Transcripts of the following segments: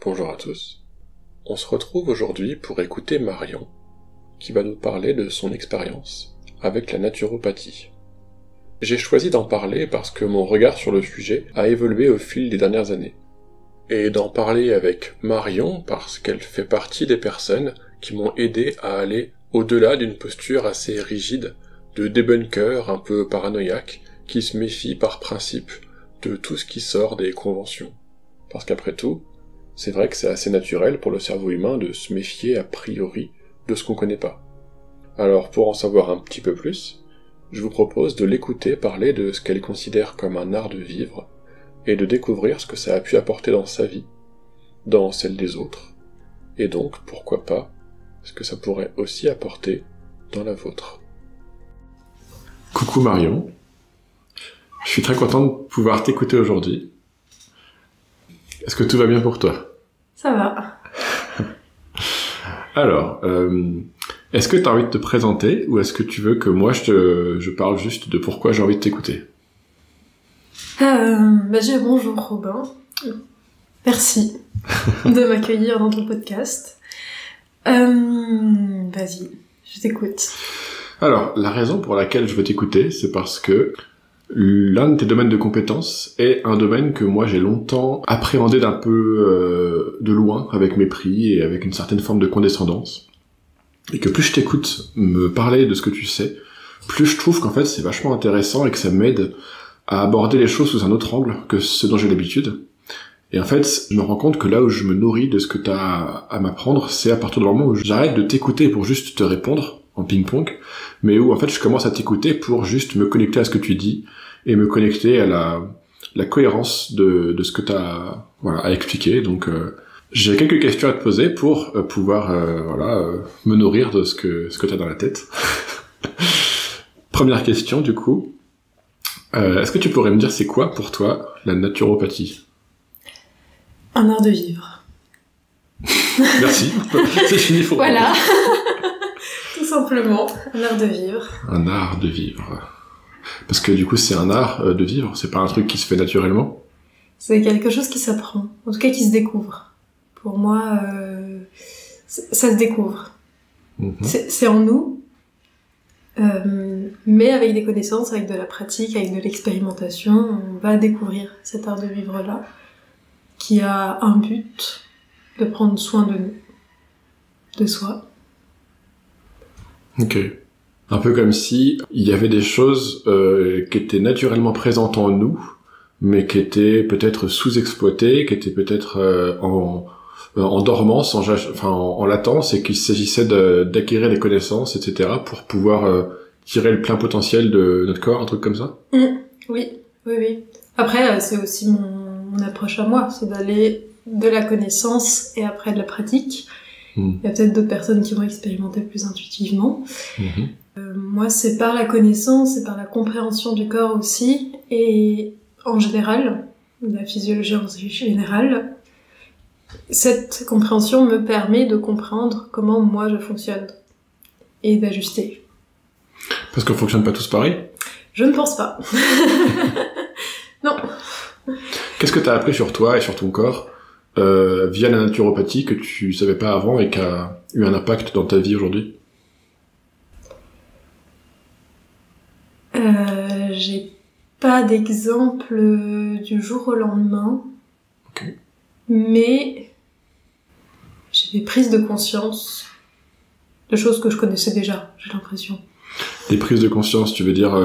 Bonjour à tous. On se retrouve aujourd'hui pour écouter Marion, qui va nous parler de son expérience avec la naturopathie. J'ai choisi d'en parler parce que mon regard sur le sujet a évolué au fil des dernières années. Et d'en parler avec Marion parce qu'elle fait partie des personnes qui m'ont aidé à aller au-delà d'une posture assez rigide, de débunker un peu paranoïaque, qui se méfie par principe de tout ce qui sort des conventions. Parce qu'après tout, c'est vrai que c'est assez naturel pour le cerveau humain de se méfier a priori de ce qu'on connaît pas. Alors pour en savoir un petit peu plus, je vous propose de l'écouter parler de ce qu'elle considère comme un art de vivre, et de découvrir ce que ça a pu apporter dans sa vie, dans celle des autres, et donc, pourquoi pas, ce que ça pourrait aussi apporter dans la vôtre. Coucou Marion, je suis très content de pouvoir t'écouter aujourd'hui. Est-ce que tout va bien pour toi? Ça va. Alors, est-ce que tu as envie de te présenter, ou est-ce que tu veux que moi je parle juste de pourquoi j'ai envie de t'écouter? Bonjour Robin. Merci de m'accueillir dans ton podcast. Vas-y, je t'écoute. Alors, la raison pour laquelle je veux t'écouter, c'est parce que l'un de tes domaines de compétences est un domaine que moi j'ai longtemps appréhendé d'un peu de loin, avec mépris et avec une certaine forme de condescendance. Et que plus je t'écoute me parler de ce que tu sais, plus je trouve qu'en fait c'est vachement intéressant et que ça m'aide à aborder les choses sous un autre angle que ce dont j'ai l'habitude. Et en fait, je me rends compte que là où je me nourris de ce que t'as à m'apprendre, c'est à partir du moment où j'arrête de t'écouter pour juste te répondre, en ping-pong, mais où en fait je commence à t'écouter pour juste me connecter à ce que tu dis, et me connecter à la cohérence de ce que t'as à expliquer. Donc j'ai quelques questions à te poser pour pouvoir me nourrir de ce que t'as dans la tête. Première question du coup. Est-ce que tu pourrais me dire c'est quoi pour toi la naturopathie? Un art de vivre. Merci, c'est fini pour moi. Voilà, tout simplement, un art de vivre. Un art de vivre. Parce que du coup c'est un art de vivre, c'est pas un truc qui se fait naturellement? C'est quelque chose qui s'apprend, en tout cas qui se découvre. Pour moi, ça se découvre. C'est en nous. Mais avec des connaissances, avec de la pratique, avec de l'expérimentation, on va découvrir cet art de vivre-là, qui a un but de prendre soin de nous, de soi. Ok. Un peu comme si il y avait des choses qui étaient naturellement présentes en nous, mais qui étaient peut-être sous-exploitées, qui étaient peut-être en dormance, en latence, et qu'il s'agissait d'acquérir des connaissances, etc., pour pouvoir tirer le plein potentiel de notre corps, un truc comme ça? Oui. Après, c'est aussi mon approche à moi, c'est d'aller de la connaissance et après de la pratique. Il y a peut-être d'autres personnes qui vont expérimenter plus intuitivement. Moi, c'est par la connaissance, c'est par la compréhension du corps aussi, et en général, la physiologie en général, cette compréhension me permet de comprendre comment moi je fonctionne et d'ajuster. Parce qu'on fonctionne pas tous pareil? Je ne pense pas. Non. Qu'est-ce que t'as appris sur toi et sur ton corps via la naturopathie que tu savais pas avant et qui a eu un impact dans ta vie aujourd'hui? J'ai pas d'exemple du jour au lendemain. Ok. Mais j'ai des prises de conscience de choses que je connaissais déjà, j'ai l'impression. Des prises de conscience, tu veux dire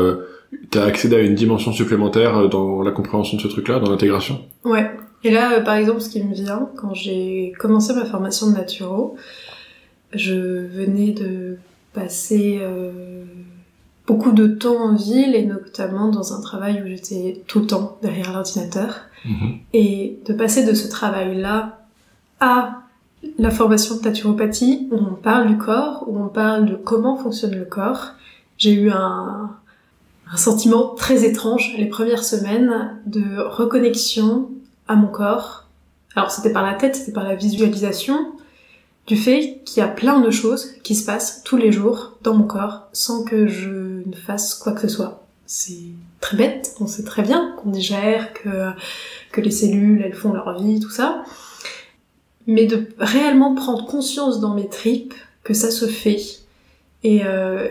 t'as accédé à une dimension supplémentaire dans la compréhension de ce truc-là, dans l'intégration? Ouais. Et là, par exemple, ce qui me vient, quand j'ai commencé ma formation de naturo, je venais de passer beaucoup de temps en ville, et notamment dans un travail où j'étais tout le temps derrière l'ordinateur. Et de passer de ce travail-là à la formation de naturopathie, où on parle du corps, où on parle de comment fonctionne le corps, j'ai eu un sentiment très étrange les premières semaines de reconnexion à mon corps. Alors c'était par la tête, c'était par la visualisation du fait qu'il y a plein de choses qui se passent tous les jours dans mon corps sans que je ne fasse quoi que ce soit. C'est très bête, on sait très bien qu'on digère, que les cellules elles font leur vie, tout ça. mais de réellement prendre conscience dans mes tripes que ça se fait. Et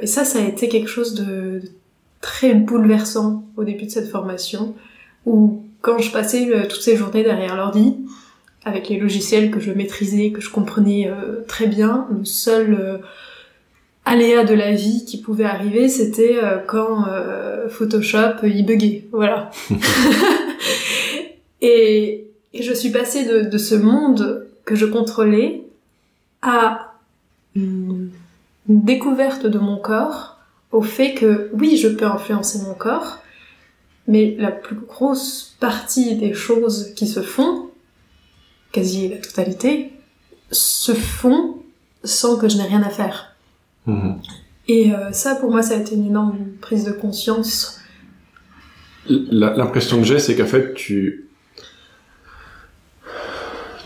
ça a été quelque chose de très bouleversant au début de cette formation, où quand je passais toutes ces journées derrière l'ordi, avec les logiciels que je maîtrisais, que je comprenais très bien, le seul aléa de la vie qui pouvait arriver, c'était quand Photoshop y buguait, voilà. et je suis passée de ce monde que je contrôlais à une découverte de mon corps, au fait que oui, je peux influencer mon corps, mais la plus grosse partie des choses qui se font, quasi la totalité, se font sans que je n'ai rien à faire. Et ça, pour moi, ça a été une énorme prise de conscience. L'impression que j'ai, c'est qu'en fait,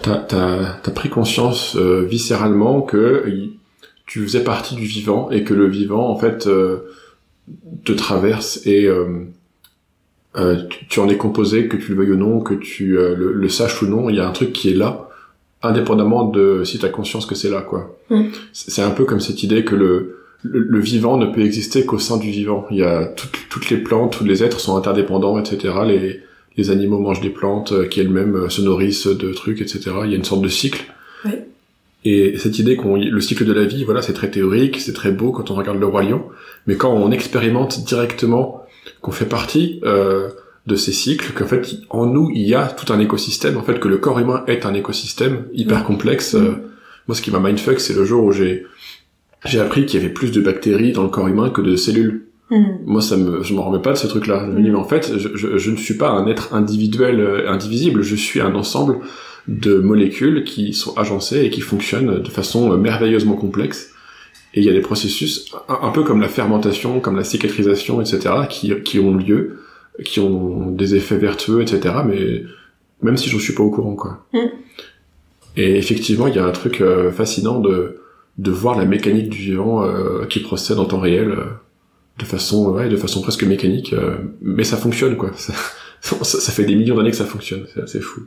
t'as pris conscience viscéralement que tu faisais partie du vivant et que le vivant, en fait, te traverse et tu en es composé, que tu le veuilles ou non, que tu le saches ou non, il y a un truc qui est là, indépendamment de si t'as conscience que c'est là, quoi. C'est un peu comme cette idée que le vivant ne peut exister qu'au sein du vivant. Il y a toutes les plantes, tous les êtres sont interdépendants, etc. Les animaux mangent des plantes qui elles-mêmes se nourrissent de trucs, etc. Il y a une sorte de cycle. Oui. Et cette idée le cycle de la vie, voilà, c'est très théorique, c'est très beau quand on regarde Le Roi Lion, mais quand on expérimente directement qu'on fait partie de ces cycles, qu'en fait en nous il y a tout un écosystème, en fait que le corps humain est un écosystème hyper complexe. Moi, ce qui m'a mindfuck, c'est le jour où j'ai appris qu'il y avait plus de bactéries dans le corps humain que de cellules. Moi, je m'en remets pas de ce truc-là. Je me dis, mais en fait, je ne suis pas un être individuel, indivisible, je suis un ensemble de molécules qui sont agencées et qui fonctionnent de façon merveilleusement complexe. Et il y a des processus, un peu comme la fermentation, comme la cicatrisation, etc., qui ont lieu, qui ont des effets vertueux, etc., mais même si je ne suis pas au courant, quoi. Et effectivement, il y a un truc fascinant de voir la mécanique du vivant qui procède en temps réel, de façon presque mécanique, mais ça fonctionne, quoi. Ça fait des millions d'années que ça fonctionne, c'est assez fou.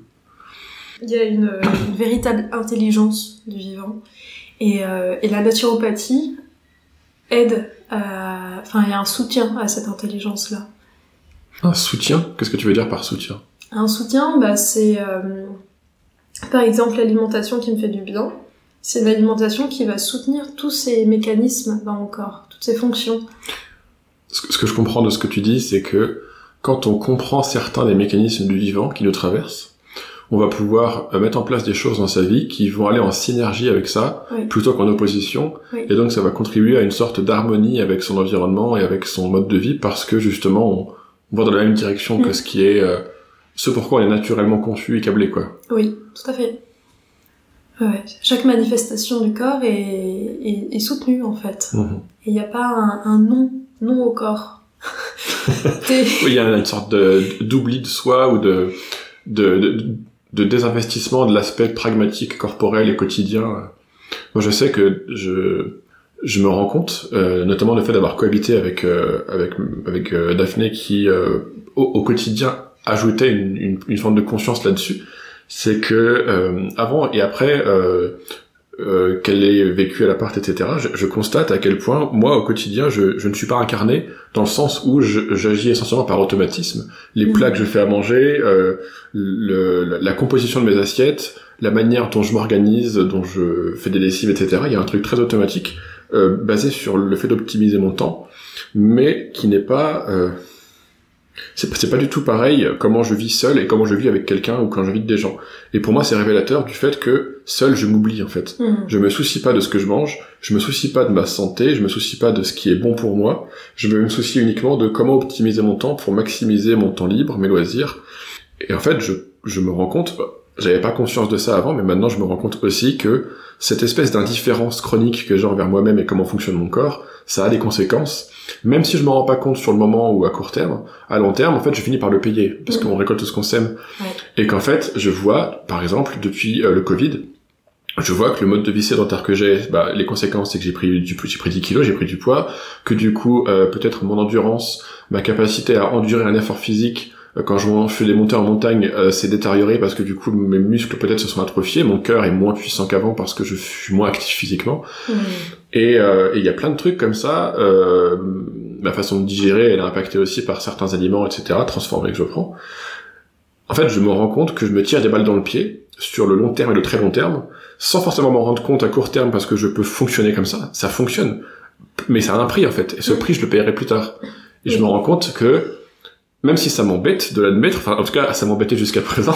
Il y a une véritable intelligence du vivant, et la naturopathie aide il y a un soutien à cette intelligence-là. Un soutien? Qu'est-ce que tu veux dire par soutien? Un soutien, c'est par exemple l'alimentation qui me fait du bien. C'est l'alimentation qui va soutenir tous ces mécanismes dans mon corps, toutes ces fonctions. Ce que je comprends de ce que tu dis, c'est que quand on comprend certains des mécanismes du vivant qui nous traversent, on va pouvoir mettre en place des choses dans sa vie qui vont aller en synergie avec ça, plutôt qu'en opposition, et donc ça va contribuer à une sorte d'harmonie avec son environnement et avec son mode de vie, parce que justement on va dans la même direction que ce qui est ce pourquoi on est naturellement conçu et câblé, quoi. Oui, tout à fait. Ouais. Chaque manifestation du corps est soutenue, en fait. Et il n'y a pas un non au corps. Oui, il y a une sorte d'oubli de soi ou de désinvestissement de l'aspect pragmatique, corporel et quotidien. Moi, je sais que je me rends compte, notamment le fait d'avoir cohabité avec Daphné qui, au quotidien, ajoutait une forme de conscience là-dessus. C'est que avant et après qu'elle ait vécu à l'appart, etc., je constate à quel point, moi, au quotidien, je ne suis pas incarné, dans le sens où j'agis essentiellement par automatisme. Les plats que je fais à manger, la composition de mes assiettes, la manière dont je m'organise, dont je fais des lessives, etc., il y a un truc très automatique, basé sur le fait d'optimiser mon temps, mais qui n'est pas... c'est pas du tout pareil comment je vis seul et comment je vis avec quelqu'un ou quand j'invite des gens. Et pour moi, c'est révélateur du fait que seul, je m'oublie, en fait. Je me soucie pas de ce que je mange, je me soucie pas de ma santé, je me soucie pas de ce qui est bon pour moi, je me soucie uniquement de comment optimiser mon temps pour maximiser mon temps libre, mes loisirs. Et en fait, je me rends compte, j'avais pas conscience de ça avant, mais maintenant je me rends compte aussi que cette espèce d'indifférence chronique que j'ai envers moi-même et comment fonctionne mon corps, ça a des conséquences. Même si je m'en rends pas compte sur le moment ou à court terme, à long terme, en fait, je finis par le payer, parce qu'on récolte tout ce qu'on sème. Et qu'en fait, je vois, par exemple, depuis le Covid, je vois que le mode de vie sédentaire que j'ai, les conséquences, c'est que j'ai pris 10 kilos, j'ai pris du poids, que du coup, peut-être mon endurance, ma capacité à endurer un effort physique Quand je fais des montées en montagne, c'est détérioré parce que du coup mes muscles peut-être se sont atrophiés, mon cœur est moins puissant qu'avant parce que je suis moins actif physiquement. Et il y a plein de trucs comme ça. Ma façon de digérer, elle est impactée aussi par certains aliments, etc., transformés que je prends. En fait, je me rends compte que je me tire des balles dans le pied sur le long terme et le très long terme, sans forcément m'en rendre compte à court terme parce que je peux fonctionner comme ça. Ça fonctionne, mais ça a un prix en fait. Et ce prix, je le paierai plus tard. Et je me rends compte que même si ça m'embête de l'admettre, enfin en tout cas ça m'embêtait jusqu'à présent,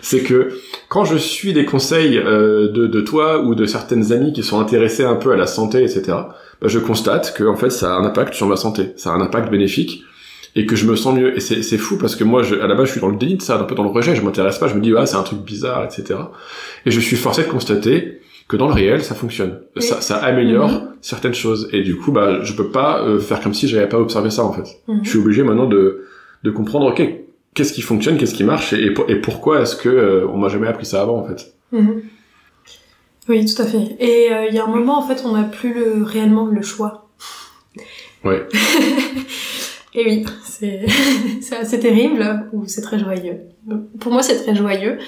c'est que quand je suis des conseils de toi ou de certaines amies qui sont intéressées un peu à la santé, etc., bah, je constate que en fait ça a un impact sur ma santé, ça a un impact bénéfique et que je me sens mieux. Et c'est fou parce que moi à la base je suis dans le déni de ça, un peu dans le rejet, je m'intéresse pas, je me dis c'est un truc bizarre, etc. Et je suis forcé de constater que dans le réel ça fonctionne, ça améliore certaines choses. Et du coup bah je peux pas faire comme si j'avais pas observé ça en fait. Je suis obligé maintenant de comprendre, ok, qu'est-ce qui fonctionne, qu'est-ce qui marche, et pourquoi est-ce que on m'a jamais appris ça avant, en fait. Oui, tout à fait. Et il y a un moment, en fait, on n'a plus réellement le choix. Ouais. Et oui, c'est assez terrible, ou c'est très joyeux. Pour moi, c'est très joyeux,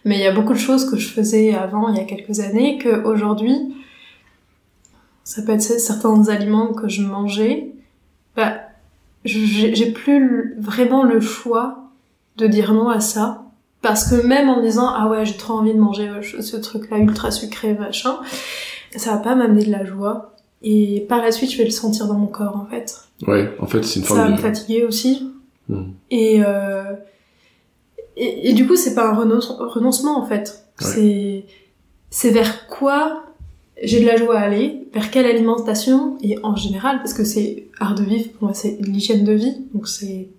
mais il y a beaucoup de choses que je faisais avant, il y a quelques années, qu'aujourd'hui, ça peut être certains aliments que je mangeais, bah, j'ai plus vraiment le choix de dire non à ça, parce que même en me disant ah ouais j'ai trop envie de manger ce truc là ultra sucré machin, ça va pas m'amener de la joie, et par la suite je vais le sentir dans mon corps en fait. Ouais, en fait c'est une forme ça va me fatiguer aussi. Et du coup c'est pas un renoncement en fait. C'est vers quoi j'ai de la joie à aller, vers quelle alimentation, et en général, parce que c'est art de vivre, pour moi c'est l'hygiène de vie, donc c'est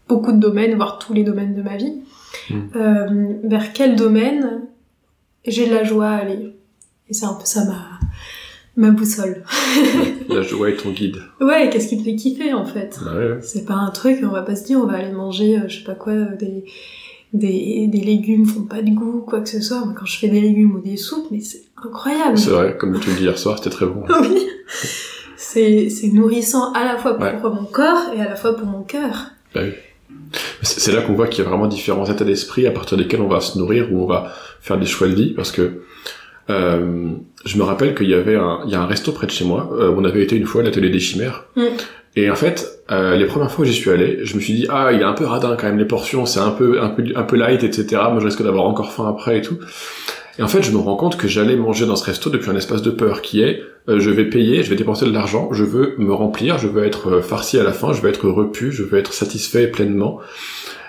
beaucoup de domaines, voire tous les domaines de ma vie, vers quel domaine j'ai de la joie à aller. Et c'est un peu ça ma boussole. La joie est ton guide. Ouais, qu'est-ce qui te fait kiffer en fait. Ouais. C'est pas un truc, on va pas se dire on va aller manger, je sais pas quoi, des légumes font pas de goût, quoi que ce soit. Moi, quand je fais des légumes ou des soupes, mais c'est incroyable. C'est vrai, comme tu me dis hier soir, c'était très bon. Oui. C'est nourrissant à la fois pour mon corps et à la fois pour mon cœur. Bah oui. C'est là qu'on voit qu'il y a vraiment différents états d'esprit à partir desquels on va se nourrir ou on va faire des choix de vie, parce que je me rappelle qu'il y a un resto près de chez moi, on avait été une fois à l'atelier des chimères. Et en fait, les premières fois où j'y suis allé, je me suis dit il est un peu radin quand même, les portions, c'est un peu light, etc. Moi je risque d'avoir encore faim après et tout. Et en fait, je me rends compte que j'allais manger dans ce resto depuis un espace de peur qui est je vais payer, je vais dépenser de l'argent, je veux me remplir, je veux être farci à la fin, je veux être repu, je veux être satisfait pleinement.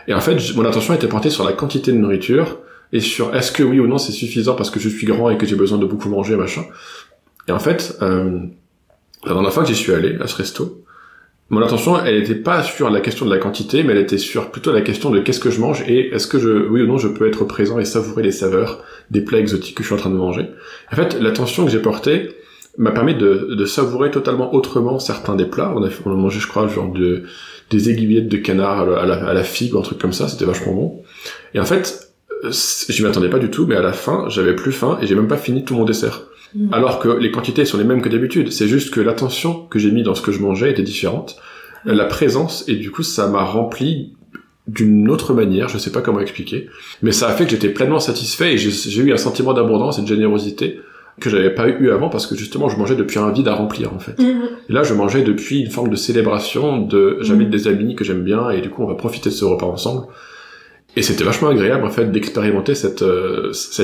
Et en fait, mon attention était portée sur la quantité de nourriture et sur est-ce que oui ou non c'est suffisant parce que je suis grand et que j'ai besoin de beaucoup manger, machin. Et en fait, la dernière fois que j'y suis allé à ce resto, mon attention, elle était pas sur la question de la quantité, mais elle était sur plutôt la question de qu'est-ce que je mange et est-ce que oui ou non je peux être présent et savourer les saveurs des plats exotiques que je suis en train de manger. En fait, l'attention que j'ai portée m'a permis de savourer totalement autrement certains des plats. On a mangé, je crois, genre des aiguillettes de canard à la figue ou un truc comme ça, c'était vachement bon. Et en fait, j'y m'attendais pas du tout, mais à la fin, j'avais plus faim et j'ai même pas fini tout mon dessert. Alors que les quantités sont les mêmes que d'habitude, c'est juste que l'attention que j'ai mis dans ce que je mangeais était différente, la présence, et du coup ça m'a rempli d'une autre manière, je sais pas comment expliquer, mais ça a fait que j'étais pleinement satisfait et j'ai eu un sentiment d'abondance et de générosité que j'avais pas eu avant parce que justement je mangeais depuis un vide à remplir en fait. Et là je mangeais depuis une forme de célébration j'invite des amis que j'aime bien et du coup on va profiter de ce repas ensemble. Et c'était vachement agréable en fait d'expérimenter cette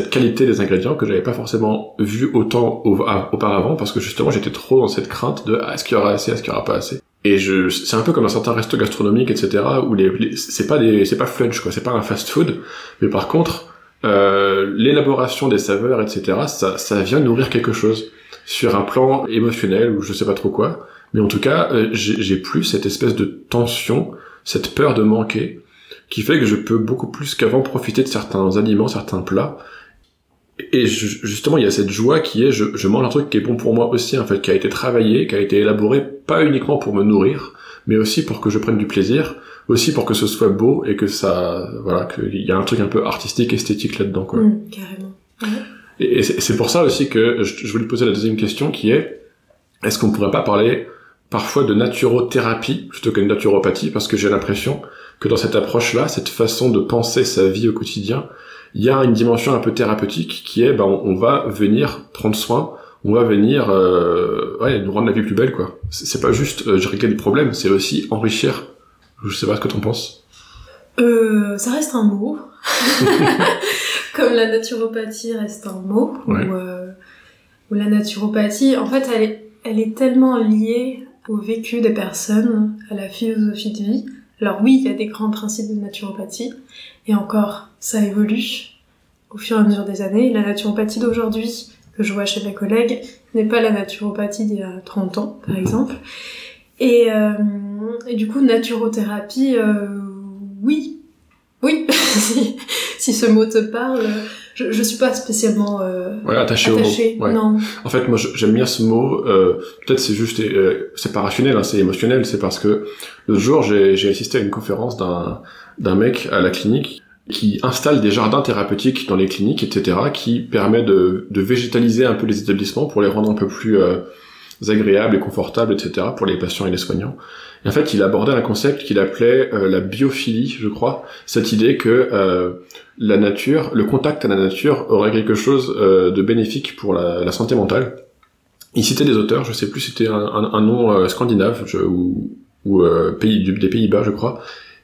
qualité des ingrédients que j'avais pas forcément vu autant auparavant parce que justement j'étais trop dans cette crainte de est-ce qu'il y aura assez, est-ce qu'il y aura pas assez. Et c'est un peu comme un certain resto gastronomique, etc. où c'est pas flunch quoi, c'est pas un fast food, mais par contre l'élaboration des saveurs, etc. ça vient nourrir quelque chose sur un plan émotionnel ou je sais pas trop quoi. Mais en tout cas j'ai plus cette espèce de tension, cette peur de manquer, qui fait que je peux beaucoup plus qu'avant profiter de certains aliments, certains plats. Et justement, il y a cette joie qui est, je mange un truc qui est bon pour moi aussi, en fait, qui a été travaillé, qui a été élaboré, pas uniquement pour me nourrir, mais aussi pour que je prenne du plaisir, aussi pour que ce soit beau et que ça, voilà, qu'il y a un truc un peu artistique, esthétique là-dedans, quoi. Carrément. Et c'est pour ça aussi que je voulais poser la deuxième question qui est, est-ce qu'on pourrait pas parler parfois de naturothérapie plutôt qu'une naturopathie, parce que j'ai l'impression que dans cette approche-là, cette façon de penser sa vie au quotidien, il y a une dimension un peu thérapeutique qui est, on va venir prendre soin, on va venir, nous rendre la vie plus belle, quoi. C'est pas juste régler des problèmes, c'est aussi enrichir. Je sais pas ce que t'en penses. Ça reste un mot. Comme la naturopathie reste un mot. Ouais. Ou la naturopathie, en fait, elle est tellement liée au vécu des personnes, à la philosophie de vie. Alors oui, il y a des grands principes de naturopathie, et encore, ça évolue au fur et à mesure des années. La naturopathie d'aujourd'hui, que je vois chez mes collègues, n'est pas la naturopathie d'il y a 30 ans, par exemple. Et du coup, naturothérapie, oui, si ce mot te parle, je suis pas spécialement attaché au mot. Ouais. Non. En fait, moi, j'aime bien ce mot. Peut-être c'est juste, c'est pas rationnel, hein, c'est émotionnel. C'est parce que l'autre jour, j'ai assisté à une conférence d'un mec à la clinique qui installe des jardins thérapeutiques dans les cliniques, etc., qui permet de végétaliser un peu les établissements pour les rendre un peu plus agréables et confortables, etc., pour les patients et les soignants. Et en fait, il abordait un concept qu'il appelait la biophilie, je crois, cette idée que la nature, le contact à la nature aurait quelque chose de bénéfique pour la santé mentale. Il citait des auteurs, je sais plus, c'était un nom scandinave ou des Pays-Bas, je crois.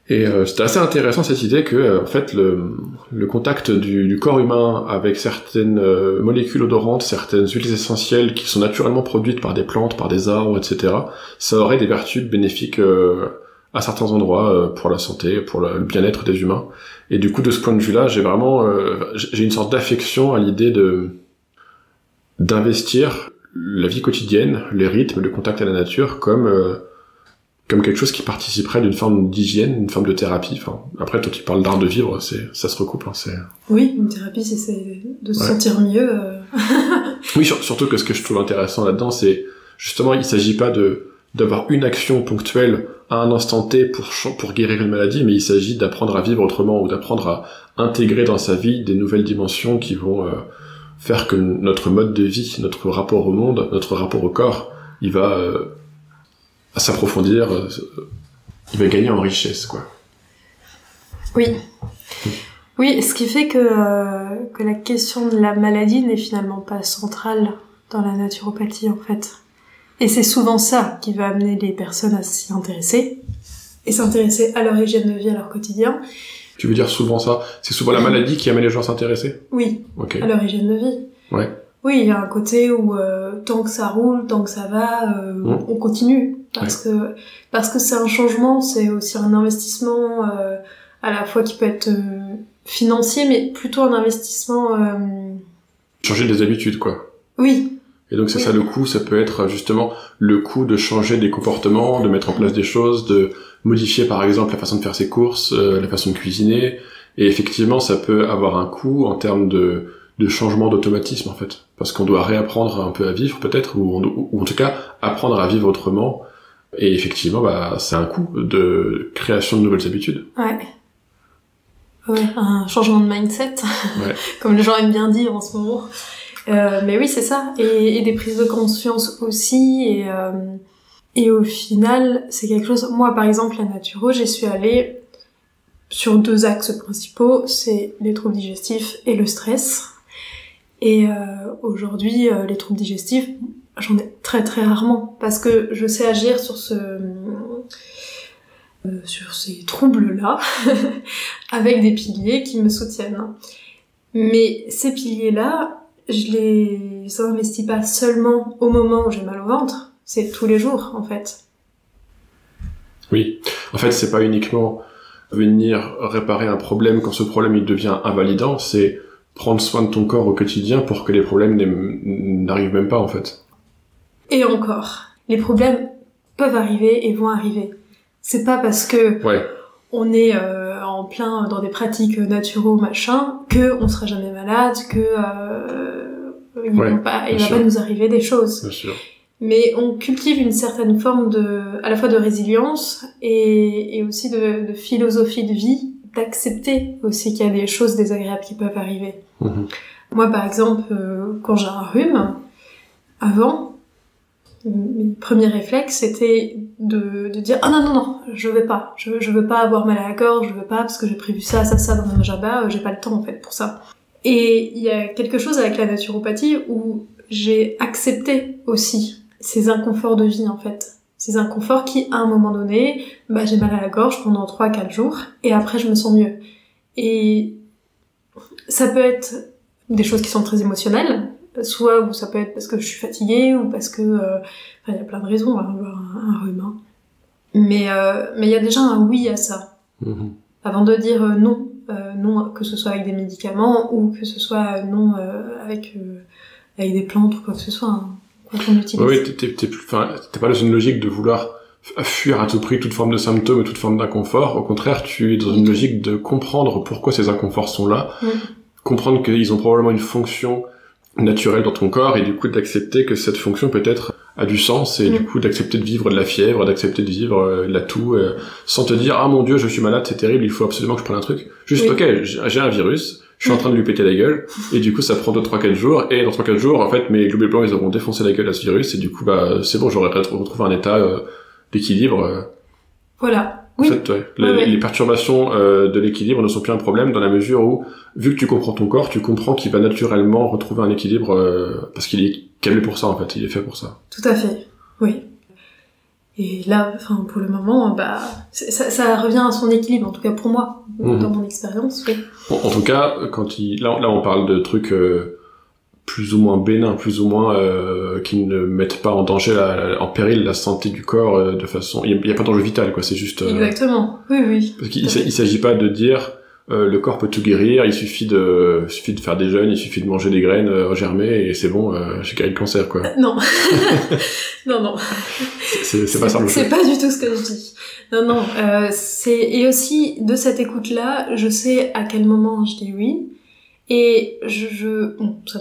Et c'était assez intéressant cette idée que en fait le contact du corps humain avec certaines molécules odorantes, certaines huiles essentielles qui sont naturellement produites par des plantes, par des arbres, etc., ça aurait des vertus bénéfiques à certains endroits pour la santé, pour le bien-être des humains. Et du coup, de ce point de vue-là, j'ai une sorte d'affection à l'idée d'investir la vie quotidienne, les rythmes, le contact à la nature comme quelque chose qui participerait d'une forme d'hygiène, une forme de thérapie. Enfin, après, toi, tu parles d'art de vivre, ça se recoupe. Hein, Oui, une thérapie, c'est de se sentir mieux. Oui, surtout que ce que je trouve intéressant là-dedans, c'est justement, il s'agit pas d'avoir une action ponctuelle à un instant T pour guérir une maladie, mais il s'agit d'apprendre à vivre autrement ou d'apprendre à intégrer dans sa vie des nouvelles dimensions qui vont faire que notre mode de vie, notre rapport au monde, notre rapport au corps, il va à s'approfondir, il va gagner en richesse, quoi. Oui, ce qui fait que la question de la maladie n'est finalement pas centrale dans la naturopathie, en fait. Et c'est souvent ça qui va amener les personnes à s'y intéresser, et s'intéresser à leur hygiène de vie, à leur quotidien. Tu veux dire souvent ça? C'est souvent la maladie qui amène les gens à s'intéresser? Oui, okay. À leur hygiène de vie. Ouais. Oui, il y a un côté où tant que ça roule, tant que ça va, on continue. Parce que c'est un changement, c'est aussi un investissement à la fois qui peut être financier, mais plutôt un investissement... Changer des habitudes, quoi. Oui. Et donc c'est ça le coût, ça peut être justement le coût de changer des comportements, de mettre en place des choses, de modifier par exemple la façon de faire ses courses, la façon de cuisiner. Et effectivement, ça peut avoir un coût en termes de changement d'automatisme, en fait. Parce qu'on doit réapprendre un peu à vivre, peut-être, ou en tout cas, apprendre à vivre autrement. Et effectivement, c'est un coût de création de nouvelles habitudes. Ouais, un changement de mindset, comme les gens aiment bien dire en ce moment. Mais oui, c'est ça. Et des prises de conscience aussi. Et au final, c'est quelque chose... Moi, par exemple, la naturo, j'y suis allée sur 2 axes principaux. C'est les troubles digestifs et le stress. Et aujourd'hui, les troubles digestifs, j'en ai très très rarement. Parce que je sais agir sur ces troubles-là avec des piliers qui me soutiennent. Mais ces piliers-là, je les investis pas seulement au moment où j'ai mal au ventre, c'est tous les jours en fait. Oui, en fait c'est pas uniquement venir réparer un problème quand ce problème il devient invalidant, c'est prendre soin de ton corps au quotidien pour que les problèmes n'arrivent même pas en fait. Et encore, les problèmes peuvent arriver et vont arriver. C'est pas parce que on est en plein dans des pratiques naturaux machin que on sera jamais malade, que il va pas nous arriver des choses. Bien sûr. Mais on cultive une certaine forme à la fois de résilience et aussi de philosophie de vie, d'accepter aussi qu'il y a des choses désagréables qui peuvent arriver. Moi par exemple, quand j'ai un rhume, avant, mes premiers réflexes, c'était de dire « Ah non, je veux pas. Je veux pas avoir mal à la gorge, je veux pas parce que j'ai prévu ça dans mon agenda, j'ai pas le temps en fait pour ça. » Et il y a quelque chose avec la naturopathie où j'ai accepté aussi ces inconforts de vie en fait. Ces inconforts qui, à un moment donné, j'ai mal à la gorge pendant 3-4 jours et après je me sens mieux. Et ça peut être des choses qui sont très émotionnelles, soit où ça peut être parce que je suis fatiguée ou parce que il y a plein de raisons à avoir un rhume. Hein. Mais il y a déjà un oui à ça. Avant de dire non, que ce soit avec des médicaments ou que ce soit non avec des plantes ou quoi que ce soit. Hein. Qu'on utilise. Oui, t'es pas dans une logique de vouloir fuir à tout prix toute forme de symptômes et toute forme d'inconfort. Au contraire, tu es dans une logique de comprendre pourquoi ces inconforts sont là, comprendre qu'ils ont probablement une fonction naturelle dans ton corps et du coup d'accepter que cette fonction peut-être a du sens et du coup d'accepter de vivre de la fièvre, d'accepter de vivre de la toux sans te dire « Ah mon Dieu, je suis malade, c'est terrible, il faut absolument que je prenne un truc. » Juste « Ok, j'ai un virus. » Je suis en train de lui péter la gueule, et du coup, ça prend 2-3-4 jours, et dans 3-4 jours, en fait, mes globules blancs, ils auront défoncé la gueule à ce virus, et du coup, c'est bon, j'aurais retrouvé un état d'équilibre. Voilà. En fait, les perturbations de l'équilibre ne sont plus un problème, dans la mesure où, vu que tu comprends ton corps, tu comprends qu'il va naturellement retrouver un équilibre, parce qu'il est câblé pour ça, en fait, il est fait pour ça. Tout à fait, oui. Et là, pour le moment, ça revient à son équilibre, en tout cas pour moi, dans mon expérience, oui. Bon, en tout cas, là, on parle de trucs plus ou moins bénins, plus ou moins qui ne mettent pas en danger, en péril la santé du corps de façon. Il y a pas d'enjeu vital, quoi. C'est juste. Exactement. Oui. Parce qu'il s'agit pas de dire le corps peut tout guérir, il suffit de faire des jeûnes, il suffit de manger des graines germées et c'est bon, j'ai guéri le cancer, quoi. Non. non. C'est pas ça le C'est pas du tout ce que je dis. Non. Et aussi, de cette écoute-là, je sais à quel moment je dis oui. Et bon, ça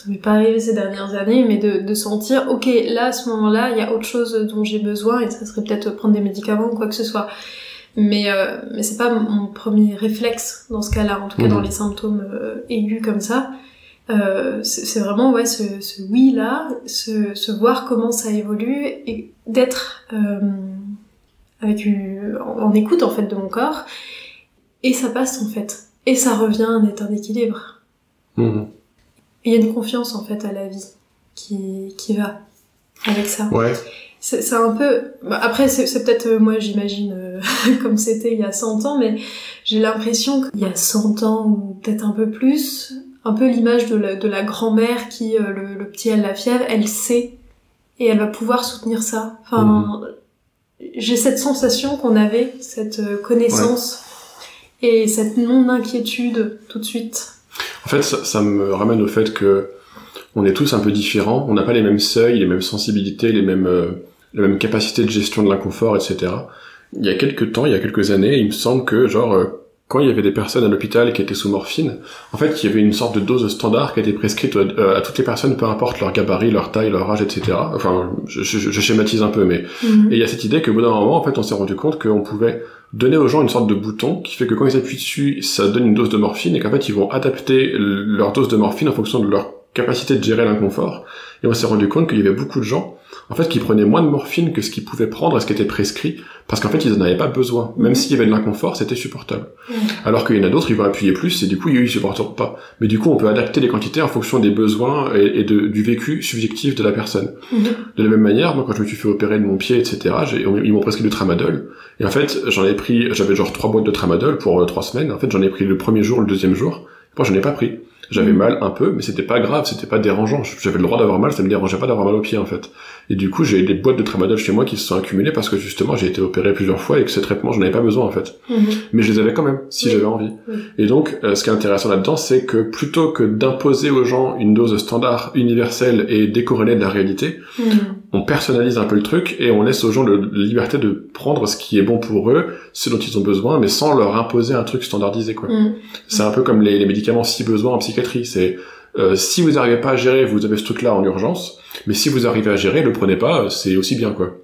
m'est pas arrivé ces dernières années, mais de sentir, ok, là, à ce moment-là, il y a autre chose dont j'ai besoin et ça serait peut-être prendre des médicaments ou quoi que ce soit. Mais c'est pas mon premier réflexe dans ce cas-là, en tout cas dans les symptômes aigus comme ça. C'est vraiment ce oui là, se voir comment ça évolue et d'être en écoute en fait de mon corps, et ça passe en fait, et ça revient à un état d'équilibre. Et il y a une confiance en fait à la vie qui va avec ça. Ouais. C'est un peu... Après, c'est peut-être, moi, j'imagine, comme c'était il y a 100 ans, mais j'ai l'impression qu'il y a 100 ans, ou peut-être un peu plus, un peu l'image de la grand-mère qui, le petit a la fièvre, elle sait, et elle va pouvoir soutenir ça. J'ai cette sensation qu'on avait, cette connaissance, et cette non-inquiétude tout de suite. En fait, ça me ramène au fait que on est tous un peu différents, on n'a pas les mêmes seuils, les mêmes sensibilités, les mêmes capacités de gestion de l'inconfort, etc. Il y a quelques années, il me semble que, quand il y avait des personnes à l'hôpital qui étaient sous morphine, en fait, il y avait une sorte de dose standard qui était prescrite à toutes les personnes, peu importe leur gabarit, leur taille, leur âge, etc. Enfin, je schématise un peu, mais... Et il y a cette idée qu'au bout d'un moment, en fait, on s'est rendu compte qu'on pouvait donner aux gens une sorte de bouton qui fait que quand ils appuient dessus, ça donne une dose de morphine et qu'en fait, ils vont adapter leur dose de morphine en fonction de leur capacité de gérer l'inconfort. Et on s'est rendu compte qu'il y avait beaucoup de gens, en fait, qui prenaient moins de morphine que ce qu'ils pouvaient prendre et ce qui était prescrit, parce qu'en fait, ils en avaient pas besoin. Même s'il y avait de l'inconfort, c'était supportable. Alors qu'il y en a d'autres, ils vont appuyer plus, et du coup, ils supporteront pas. Mais du coup, on peut adapter les quantités en fonction des besoins et du vécu subjectif de la personne. De la même manière, moi, quand je me suis fait opérer de mon pied, etc., ils m'ont prescrit du tramadol. Et en fait, j'avais 3 boîtes de tramadol pour 3 semaines. En fait, j'en ai pris le premier jour, le deuxième jour. Moi, j'en ai pas pris. J'avais mal un peu, mais c'était pas grave, c'était pas dérangeant. J'avais le droit d'avoir mal, ça me dérangeait pas d'avoir mal aux pieds, en fait. Et du coup, j'ai des boîtes de tramadol chez moi qui se sont accumulées parce que justement, j'ai été opéré plusieurs fois et que ces traitements, j'en avais pas besoin, en fait. Mais je les avais quand même, si j'avais envie. Et donc, ce qui est intéressant là-dedans, c'est que plutôt que d'imposer aux gens une dose standard, universelle et décorrélée de la réalité, on personnalise un peu le truc et on laisse aux gens la liberté de prendre ce qui est bon pour eux, ce dont ils ont besoin, mais sans leur imposer un truc standardisé, quoi. C'est un peu comme les médicaments si besoin en psychiatrie. C'est si vous n'arrivez pas à gérer, vous avez ce truc-là en urgence, mais si vous arrivez à gérer, le prenez pas, c'est aussi bien, quoi.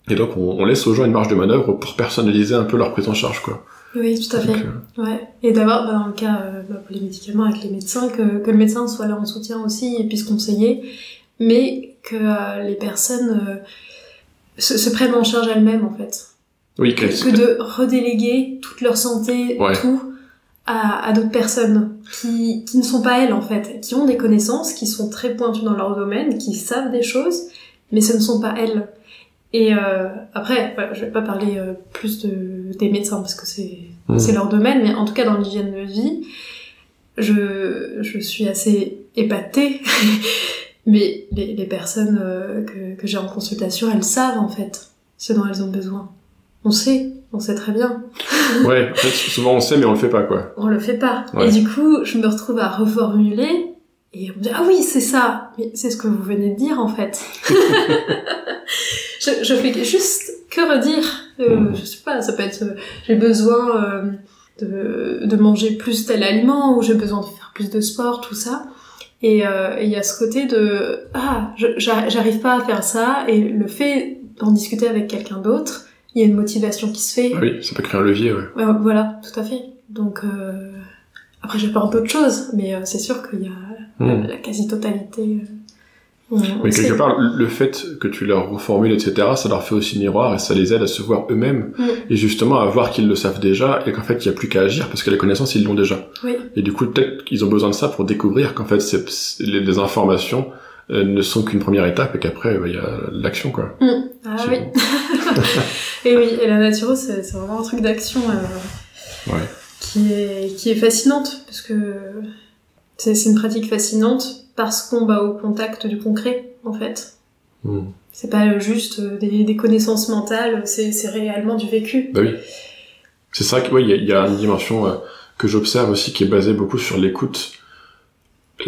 Et donc on laisse aux gens une marge de manœuvre pour personnaliser un peu leur prise en charge, quoi. Oui, tout à fait. Ouais. Et d'avoir, dans le cas pour les médicaments avec les médecins, que le médecin soit là en soutien aussi et puisse conseiller, mais que les personnes se prennent en charge elles-mêmes, en fait. Oui, que de redéléguer toute leur santé, tout, à d'autres personnes qui ne sont pas elles, en fait, qui ont des connaissances, qui sont très pointues dans leur domaine, qui savent des choses, mais ce ne sont pas elles. Et après, voilà, je vais pas parler plus des médecins parce que c'est leur domaine, mais en tout cas dans l'hygiène de vie, je suis assez épatée. Mais les personnes que j'ai en consultation, elles savent en fait ce dont elles ont besoin. On sait très bien. Ouais, en fait, souvent on sait mais on le fait pas, quoi. On le fait pas. Ouais. Et du coup, je me retrouve à reformuler et on me dit ah oui, c'est ça. Mais c'est ce que vous venez de dire en fait. je fais juste que redire. Je sais pas, ça peut être j'ai besoin de manger plus tel aliment ou j'ai besoin de faire plus de sport, tout ça. Et il y a ce côté de j'arrive pas à faire ça, et le fait d'en discuter avec quelqu'un d'autre, il y a une motivation qui se fait. Oui, ça peut créer un levier, ouais. Voilà, tout à fait. Donc après j'apporte d'autres choses, mais c'est sûr qu'il y a la quasi-totalité. Mais quelque part, le fait que tu leur reformules, etc., ça leur fait aussi miroir et ça les aide à se voir eux-mêmes et justement à voir qu'ils le savent déjà et qu'en fait il n'y a plus qu'à agir parce que les connaissances ils l'ont déjà. Oui. Et du coup peut-être qu'ils ont besoin de ça pour découvrir qu'en fait les informations ne sont qu'une première étape et qu'après il y a l'action, quoi. Ah oui. Et oui, et la naturo c'est vraiment un truc d'action qui est fascinante parce que c'est une pratique fascinante parce qu'on va au contact du concret, en fait. C'est pas juste des connaissances mentales, c'est réellement du vécu. Bah oui. C'est ça qu'il y a une dimension que j'observe aussi qui est basée beaucoup sur l'écoute,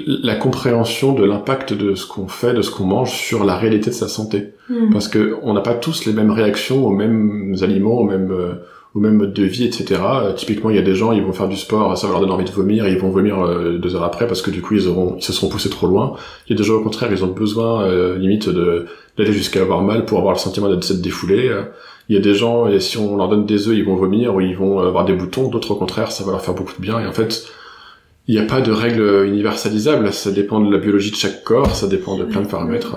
la compréhension de l'impact de ce qu'on fait, de ce qu'on mange sur la réalité de sa santé. Parce que on n'a pas tous les mêmes réactions aux mêmes aliments, au même mode de vie, etc. Typiquement, il y a des gens, ils vont faire du sport, ça va leur donner envie de vomir, et ils vont vomir 2 heures après parce que du coup, ils se seront poussés trop loin. Il y a des gens, au contraire, ils ont besoin, limite, d'aller jusqu'à avoir mal pour avoir le sentiment de s'être défoulé. Il y a des gens, et si on leur donne des œufs, ils vont vomir ou ils vont avoir des boutons. D'autres, au contraire, ça va leur faire beaucoup de bien. Et en fait, il n'y a pas de règle universalisable. Ça dépend de la biologie de chaque corps, ça dépend de plein de paramètres.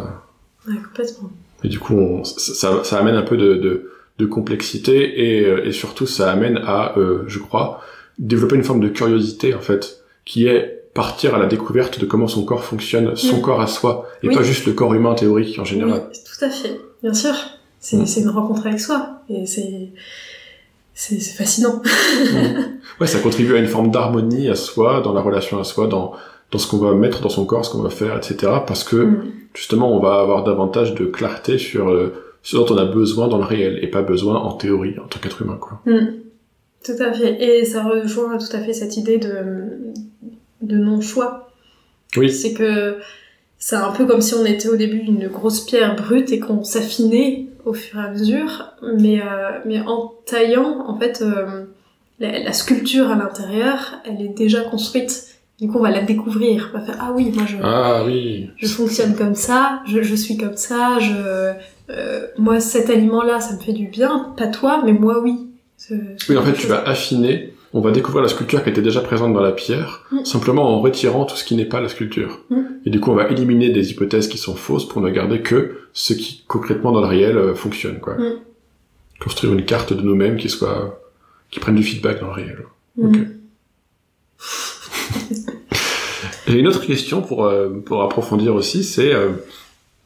Ouais, complètement. Et du coup, ça amène un peu de complexité et surtout ça amène à, je crois, développer une forme de curiosité en fait, qui est partir à la découverte de comment son corps fonctionne, son corps à soi, et pas juste le corps humain théorique en général. Oui, tout à fait, bien sûr. C'est une rencontre avec soi, et c'est fascinant. Ouais, ça contribue à une forme d'harmonie à soi, dans la relation à soi, dans ce qu'on va mettre dans son corps, ce qu'on va faire, etc. Parce que justement, on va avoir davantage de clarté sur ce dont on a besoin dans le réel et pas besoin en théorie en tant qu'être humain, quoi. Tout à fait, et ça rejoint tout à fait cette idée de non-choix. Oui. C'est que c'est un peu comme si on était au début une grosse pierre brute et qu'on s'affinait au fur et à mesure, mais en taillant, en fait, la sculpture à l'intérieur, elle est déjà construite. Du coup, on va la découvrir. On va faire, ah oui, moi je fonctionne comme ça, je suis comme ça, moi cet aliment-là, ça me fait du bien, pas toi, mais moi oui. Oui, en fait, tu vas affiner, on va découvrir la sculpture qui était déjà présente dans la pierre, simplement en retirant tout ce qui n'est pas la sculpture. Et du coup, on va éliminer des hypothèses qui sont fausses pour ne garder que ce qui, concrètement, dans le réel, fonctionne, quoi. Construire une carte de nous-mêmes qui prenne du feedback dans le réel. Ok. J'ai une autre question pour approfondir aussi, c'est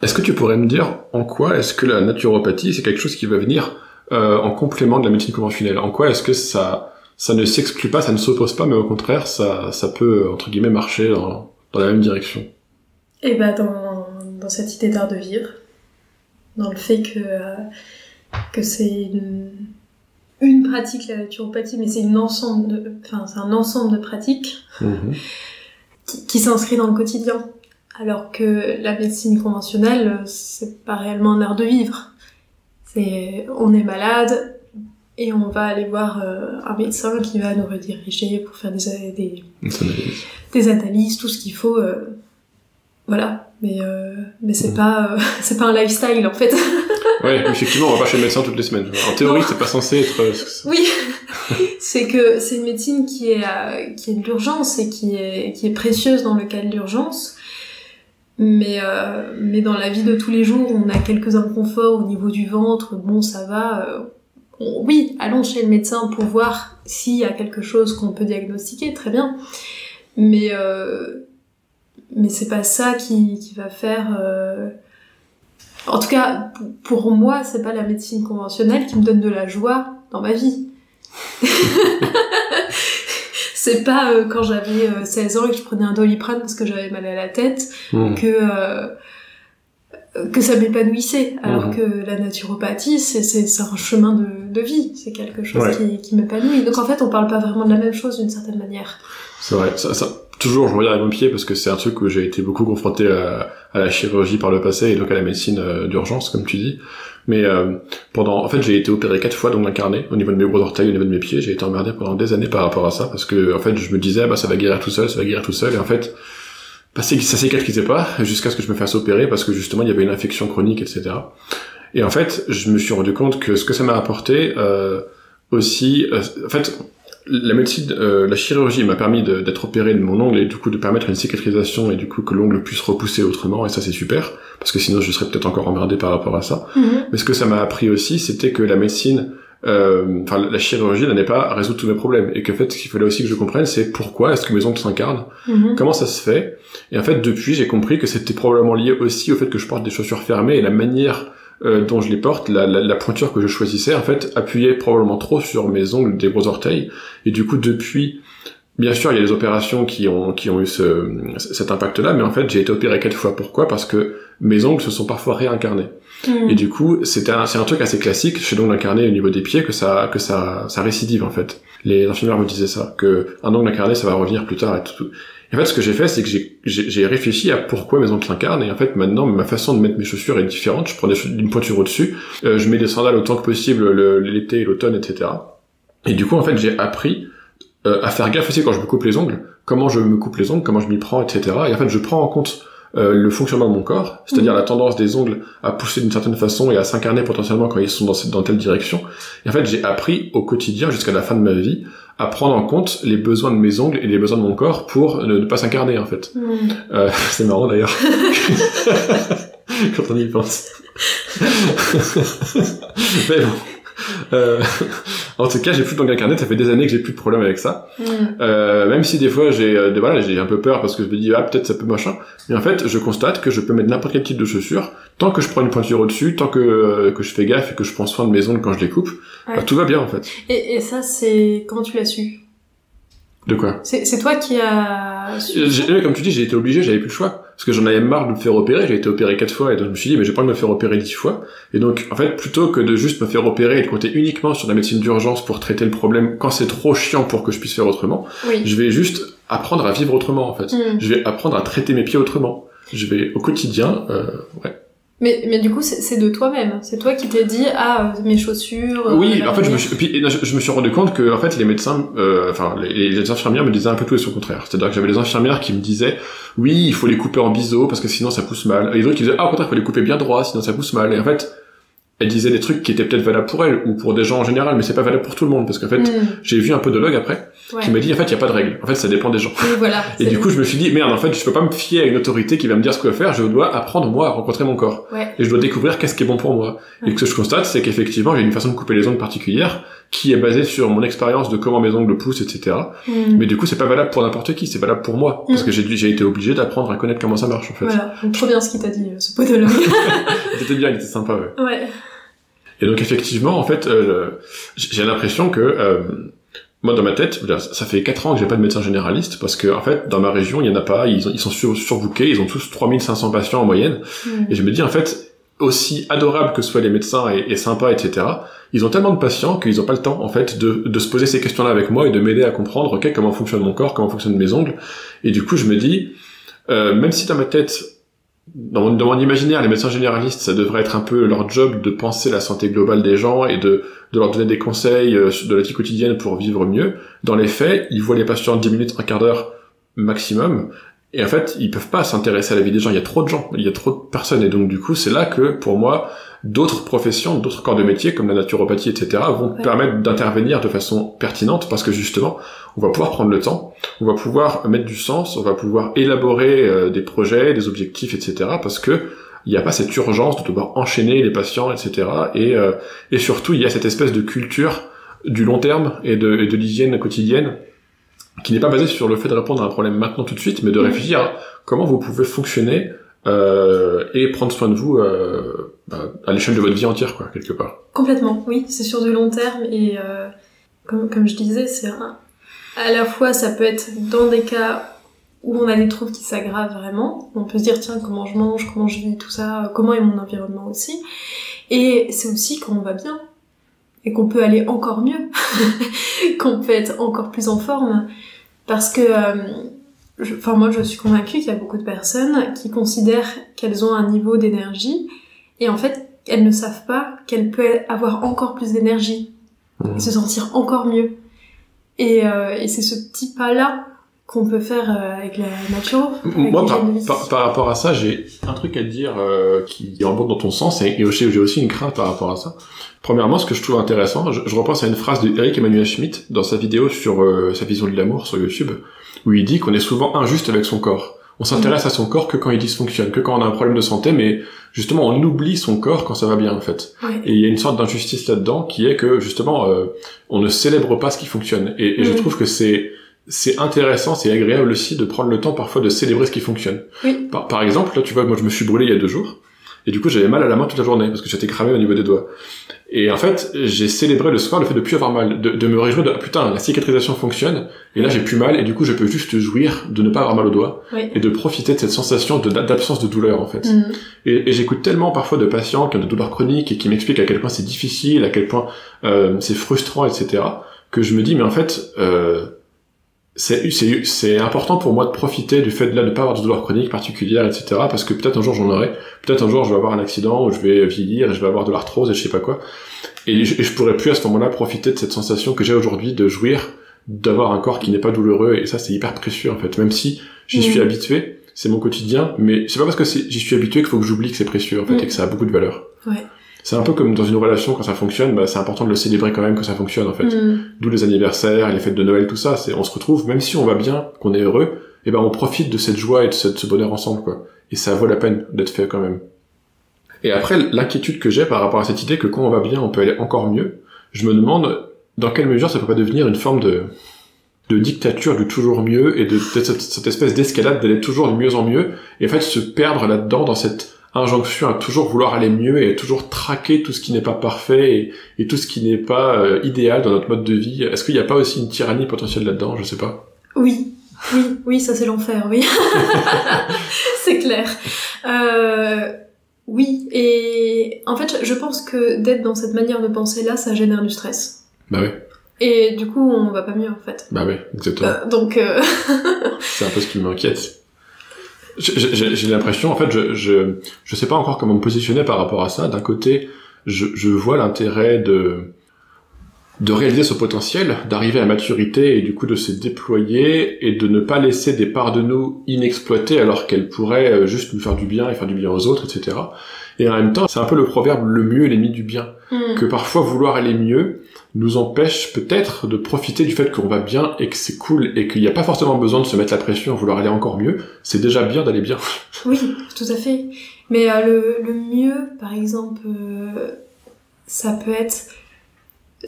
est-ce que tu pourrais me dire en quoi est-ce que la naturopathie c'est quelque chose qui va venir en complément de la médecine conventionnelle? En quoi est-ce que ça ne s'exclut pas, ça ne s'oppose pas, mais au contraire ça peut entre guillemets marcher dans la même direction? Et bah dans cette idée d'art de vivre, dans le fait que c'est une pratique, la naturopathie, mais c'est un ensemble de pratiques qui s'inscrit dans le quotidien. Alors que la médecine conventionnelle, c'est pas réellement un art de vivre. On est malade et on va aller voir un médecin qui va nous rediriger pour faire des analyses, tout ce qu'il faut. Voilà. Mais c'est pas un lifestyle en fait. Ouais, effectivement, on va pas chez le médecin toutes les semaines. En théorie, c'est pas censé être... Oui, c'est une médecine qui est de l'urgence et qui est précieuse dans le cas de l'urgence. Mais dans la vie de tous les jours, on a quelques inconforts au niveau du ventre, bon ça va, oui, allons chez le médecin pour voir s'il y a quelque chose qu'on peut diagnostiquer, très bien. Mais c'est pas ça qui va faire... En tout cas, pour moi, c'est pas la médecine conventionnelle qui me donne de la joie dans ma vie. C'est pas quand j'avais 16 ans et que je prenais un Doliprane parce que j'avais mal à la tête que ça m'épanouissait. Alors que la naturopathie, c'est un chemin de vie. C'est quelque chose qui m'épanouit. Donc en fait, on parle pas vraiment de la même chose d'une certaine manière. C'est vrai. Ça, toujours, je regarde à mon pied parce que c'est un truc où j'ai été beaucoup confronté à la chirurgie par le passé et donc à la médecine d'urgence, comme tu dis. Mais en fait, j'ai été opéré 4 fois d'ongles incarnés au niveau de mes gros orteils, au niveau de mes pieds. J'ai été emmerdé pendant des années par rapport à ça parce que en fait, je me disais ça va guérir tout seul, et en fait, ça cicatrisait pas jusqu'à ce que je me fasse opérer parce que justement, il y avait une infection chronique, etc. Et en fait, je me suis rendu compte que ce que ça m'a apporté aussi, en fait, la médecine, la chirurgie m'a permis d'être opéré de mon ongle et du coup de permettre une cicatrisation et du coup que l'ongle puisse repousser autrement, et ça c'est super parce que sinon je serais peut-être encore emmerdé par rapport à ça. Mais ce que ça m'a appris aussi, c'était que la médecine, la chirurgie n'allait pas résoudre tous mes problèmes et qu'en fait ce qu'il fallait aussi que je comprenne, c'est pourquoi est-ce que mes ongles s'incarnent, comment ça se fait. Et en fait depuis j'ai compris que c'était probablement lié aussi au fait que je porte des chaussures fermées et la manière dont je les porte, la pointure que je choisissais, en fait, appuyait probablement trop sur mes ongles des gros orteils. Et du coup, depuis, bien sûr, il y a des opérations qui ont eu cet impact-là, mais en fait, j'ai été opéré 4 fois. Pourquoi? Parce que mes ongles se sont parfois réincarnés. Et du coup, c'est un truc assez classique chez l'ongle incarné au niveau des pieds que ça récidive, en fait. Les infirmières me disaient ça, que un ongle incarné, ça va revenir plus tard et tout. Et en fait, ce que j'ai fait, c'est que j'ai réfléchi à pourquoi mes ongles s'incarnent, et en fait, maintenant, ma façon de mettre mes chaussures est différente. Je prends une pointure au-dessus, je mets des sandales autant que possible l'été et l'automne, etc. Et du coup, en fait, j'ai appris à faire gaffe aussi quand je me coupe les ongles, comment je me coupe les ongles, comment je m'y prends, etc. Et en fait, je prends en compte le fonctionnement de mon corps, c'est-à-dire la tendance des ongles à pousser d'une certaine façon et à s'incarner potentiellement quand ils sont dans telle direction. Et en fait, j'ai appris au quotidien, jusqu'à la fin de ma vie, à prendre en compte les besoins de mes ongles et les besoins de mon corps pour ne pas s'incarner, en fait. C'est marrant, d'ailleurs. Quand on y pense. Mais bon. En tout cas, j'ai plus d'ongles incarnés, ça fait des années que j'ai plus de problème avec ça. Même si des fois j'ai un peu peur parce que je me dis peut-être ça peut machin. Mais en fait, je constate que je peux mettre n'importe quel type de chaussure tant que je prends une pointure au-dessus, tant que je fais gaffe et que je prends soin de mes ongles quand je les coupe. Tout va bien en fait. Et ça, c'est comment tu l'as su? De quoi? C'est toi qui as su? Comme tu dis, j'ai été obligé, j'avais plus le choix. Parce que j'en avais marre de me faire opérer, j'ai été opéré 4 fois, et donc je me suis dit, mais j'ai pas envie de me faire opérer 10 fois. Et donc, en fait, plutôt que de juste me faire opérer et de compter uniquement sur la médecine d'urgence pour traiter le problème quand c'est trop chiant pour que je puisse faire autrement, je vais juste apprendre à vivre autrement, en fait. Je vais apprendre à traiter mes pieds autrement. Je vais, au quotidien, Mais du coup, c'est de toi-même. C'est toi qui t'es dit, mes chaussures... Oui, en fait, je me suis rendu compte que, en fait, les médecins, les infirmières me disaient un peu tout et son contraire. C'est-à-dire que j'avais des infirmières qui me disaient, oui, il faut les couper en biseau parce que sinon ça pousse mal. Et d'autres qui disaient, au contraire, il faut les couper bien droit, sinon ça pousse mal. Et en fait, elles disaient des trucs qui étaient peut-être valables pour elles ou pour des gens en général, mais c'est pas valable pour tout le monde parce qu'en fait, j'ai vu un podologue après qui m'a dit en fait, il y a pas de règle. En fait, ça dépend des gens. Oui, voilà, et du coup, je me suis dit merde, en fait, je peux pas me fier à une autorité qui va me dire ce que faire, je dois apprendre moi à rencontrer mon corps. Et je dois découvrir qu'est-ce qui est bon pour moi. Et ce que je constate, c'est qu'effectivement, j'ai une façon de couper les ongles particulière qui est basée sur mon expérience de comment mes ongles poussent, etc. Mais du coup, c'est pas valable pour n'importe qui, c'est valable pour moi parce que j'ai été obligé d'apprendre à connaître comment ça marche en fait. Voilà, trop bien ce qu'il t'a dit ce podologue. C'était bien, il était sympa, ouais. Et donc effectivement, en fait, j'ai l'impression que moi dans ma tête, ça fait 4 ans que j'ai pas de médecin généraliste parce que en fait dans ma région il y en a pas, ils sont surbookés, ils ont tous 3500 patients en moyenne. Et je me dis en fait, aussi adorable que soient les médecins et sympas, etc. Ils ont tellement de patients qu'ils ont pas le temps en fait de se poser ces questions-là avec moi et de m'aider à comprendre comment fonctionne mon corps, comment fonctionnent mes ongles. Et du coup je me dis, même si dans ma tête dans mon imaginaire, les médecins généralistes, ça devrait être un peu leur job de penser la santé globale des gens et de leur donner des conseils de la vie quotidienne pour vivre mieux. Dans les faits, ils voient les patients 10 minutes, un quart d'heure maximum. Et en fait, ils peuvent pas s'intéresser à la vie des gens. Il y a trop de gens, il y a trop de personnes. Et donc, du coup, c'est là que, pour moi, d'autres professions, d'autres corps de métier, comme la naturopathie, etc., vont permettre d'intervenir de façon pertinente parce que, justement, on va pouvoir prendre le temps, on va pouvoir mettre du sens, on va pouvoir élaborer des projets, des objectifs, etc., parce que il n'y a pas cette urgence de devoir enchaîner les patients, etc., et surtout, il y a cette espèce de culture du long terme et de l'hygiène quotidienne qui n'est pas basé sur le fait de répondre à un problème maintenant tout de suite, mais de réfléchir à comment vous pouvez fonctionner et prendre soin de vous à l'échelle de votre vie entière, quoi, quelque part. Complètement, oui, c'est sur du long terme et comme je disais, à la fois ça peut être dans des cas où on a des troubles qui s'aggravent vraiment, on peut se dire tiens comment je mange, comment je vis, tout ça, comment est mon environnement aussi, et c'est aussi quand on va bien et qu'on peut aller encore mieux, qu'on peut être encore plus en forme. Parce que, moi je suis convaincue qu'il y a beaucoup de personnes qui considèrent qu'elles ont un niveau d'énergie et en fait elles ne savent pas qu'elles peuvent avoir encore plus d'énergie et se sentir encore mieux. Et c'est ce petit pas-là qu'on peut faire avec la nature. Moi, par rapport à ça, j'ai un truc à te dire qui rebondit dans ton sens et j'ai aussi une crainte par rapport à ça. Premièrement, ce que je trouve intéressant, je repense à une phrase d'Eric Emmanuel Schmitt dans sa vidéo sur sa vision de l'amour sur YouTube, où il dit qu'on est souvent injuste avec son corps. On s'intéresse à son corps que quand il dysfonctionne, que quand on a un problème de santé, mais justement on oublie son corps quand ça va bien en fait. Ouais. Et il y a une sorte d'injustice là-dedans qui est que justement on ne célèbre pas ce qui fonctionne. Et je trouve que c'est intéressant, c'est agréable aussi de prendre le temps parfois de célébrer ce qui fonctionne. Oui. Par exemple, là tu vois, moi je me suis brûlé il y a 2 jours, et du coup j'avais mal à la main toute la journée parce que j'étais cramé au niveau des doigts. Et en fait, j'ai célébré le soir le fait de plus avoir mal, de me réjouir de putain, la cicatrisation fonctionne, et là j'ai plus mal, et du coup je peux juste jouir de ne pas avoir mal aux doigts, et de profiter de cette sensation d'absence de douleur en fait. Et j'écoute tellement parfois de patients qui ont des douleurs chroniques et qui m'expliquent à quel point c'est difficile, à quel point c'est frustrant, etc., que je me dis mais en fait c'est important pour moi de profiter du fait de ne pas avoir de douleurs chroniques particulières, etc., parce que peut-être un jour j'en aurai, peut-être un jour je vais avoir un accident où je vais vieillir et je vais avoir de l'arthrose et je sais pas quoi, et je pourrais plus à ce moment-là profiter de cette sensation que j'ai aujourd'hui de jouir, d'avoir un corps qui n'est pas douloureux, et ça c'est hyper précieux en fait, même si j'y suis habitué, c'est mon quotidien, mais c'est pas parce que j'y suis habitué qu'il faut que j'oublie que c'est précieux en fait, et que ça a beaucoup de valeur. Ouais. C'est un peu comme dans une relation, quand ça fonctionne, c'est important de le célébrer quand même que ça fonctionne, en fait. D'où les anniversaires, les fêtes de Noël, tout ça, on se retrouve, même si on va bien, qu'on est heureux, et on profite de cette joie et de ce bonheur ensemble, quoi. Et ça vaut la peine d'être fait quand même. Et après, l'inquiétude que j'ai par rapport à cette idée que quand on va bien, on peut aller encore mieux, je me demande dans quelle mesure ça peut pas devenir une forme de dictature du toujours mieux, et de cette espèce d'escalade d'aller toujours de mieux en mieux, et en fait se perdre là-dedans dans cette injonction à toujours vouloir aller mieux et toujours traquer tout ce qui n'est pas parfait et tout ce qui n'est pas idéal dans notre mode de vie. Est-ce qu'il n'y a pas aussi une tyrannie potentielle là-dedans? Je sais pas. Oui, ça c'est l'enfer, oui. C'est clair. Oui, et en fait, je pense que d'être dans cette manière de penser-là, ça génère du stress. Bah oui. Et du coup, on va pas mieux, en fait. Bah oui, exactement. Donc... C'est un peu ce qui m'inquiète. J'ai l'impression, en fait, je sais pas encore comment me positionner par rapport à ça. D'un côté, je vois l'intérêt de réaliser ce potentiel, d'arriver à maturité et du coup de se déployer et de ne pas laisser des parts de nous inexploitées alors qu'elles pourraient juste nous faire du bien et faire du bien aux autres, etc. Et en même temps, c'est un peu le proverbe le mieux est l'ennemi du bien. Que parfois vouloir aller mieux nous empêche peut-être de profiter du fait qu'on va bien et que c'est cool et qu'il n'y a pas forcément besoin de se mettre la pression à vouloir aller encore mieux. C'est déjà bien d'aller bien. Oui, tout à fait. Mais le mieux, par exemple, ça peut être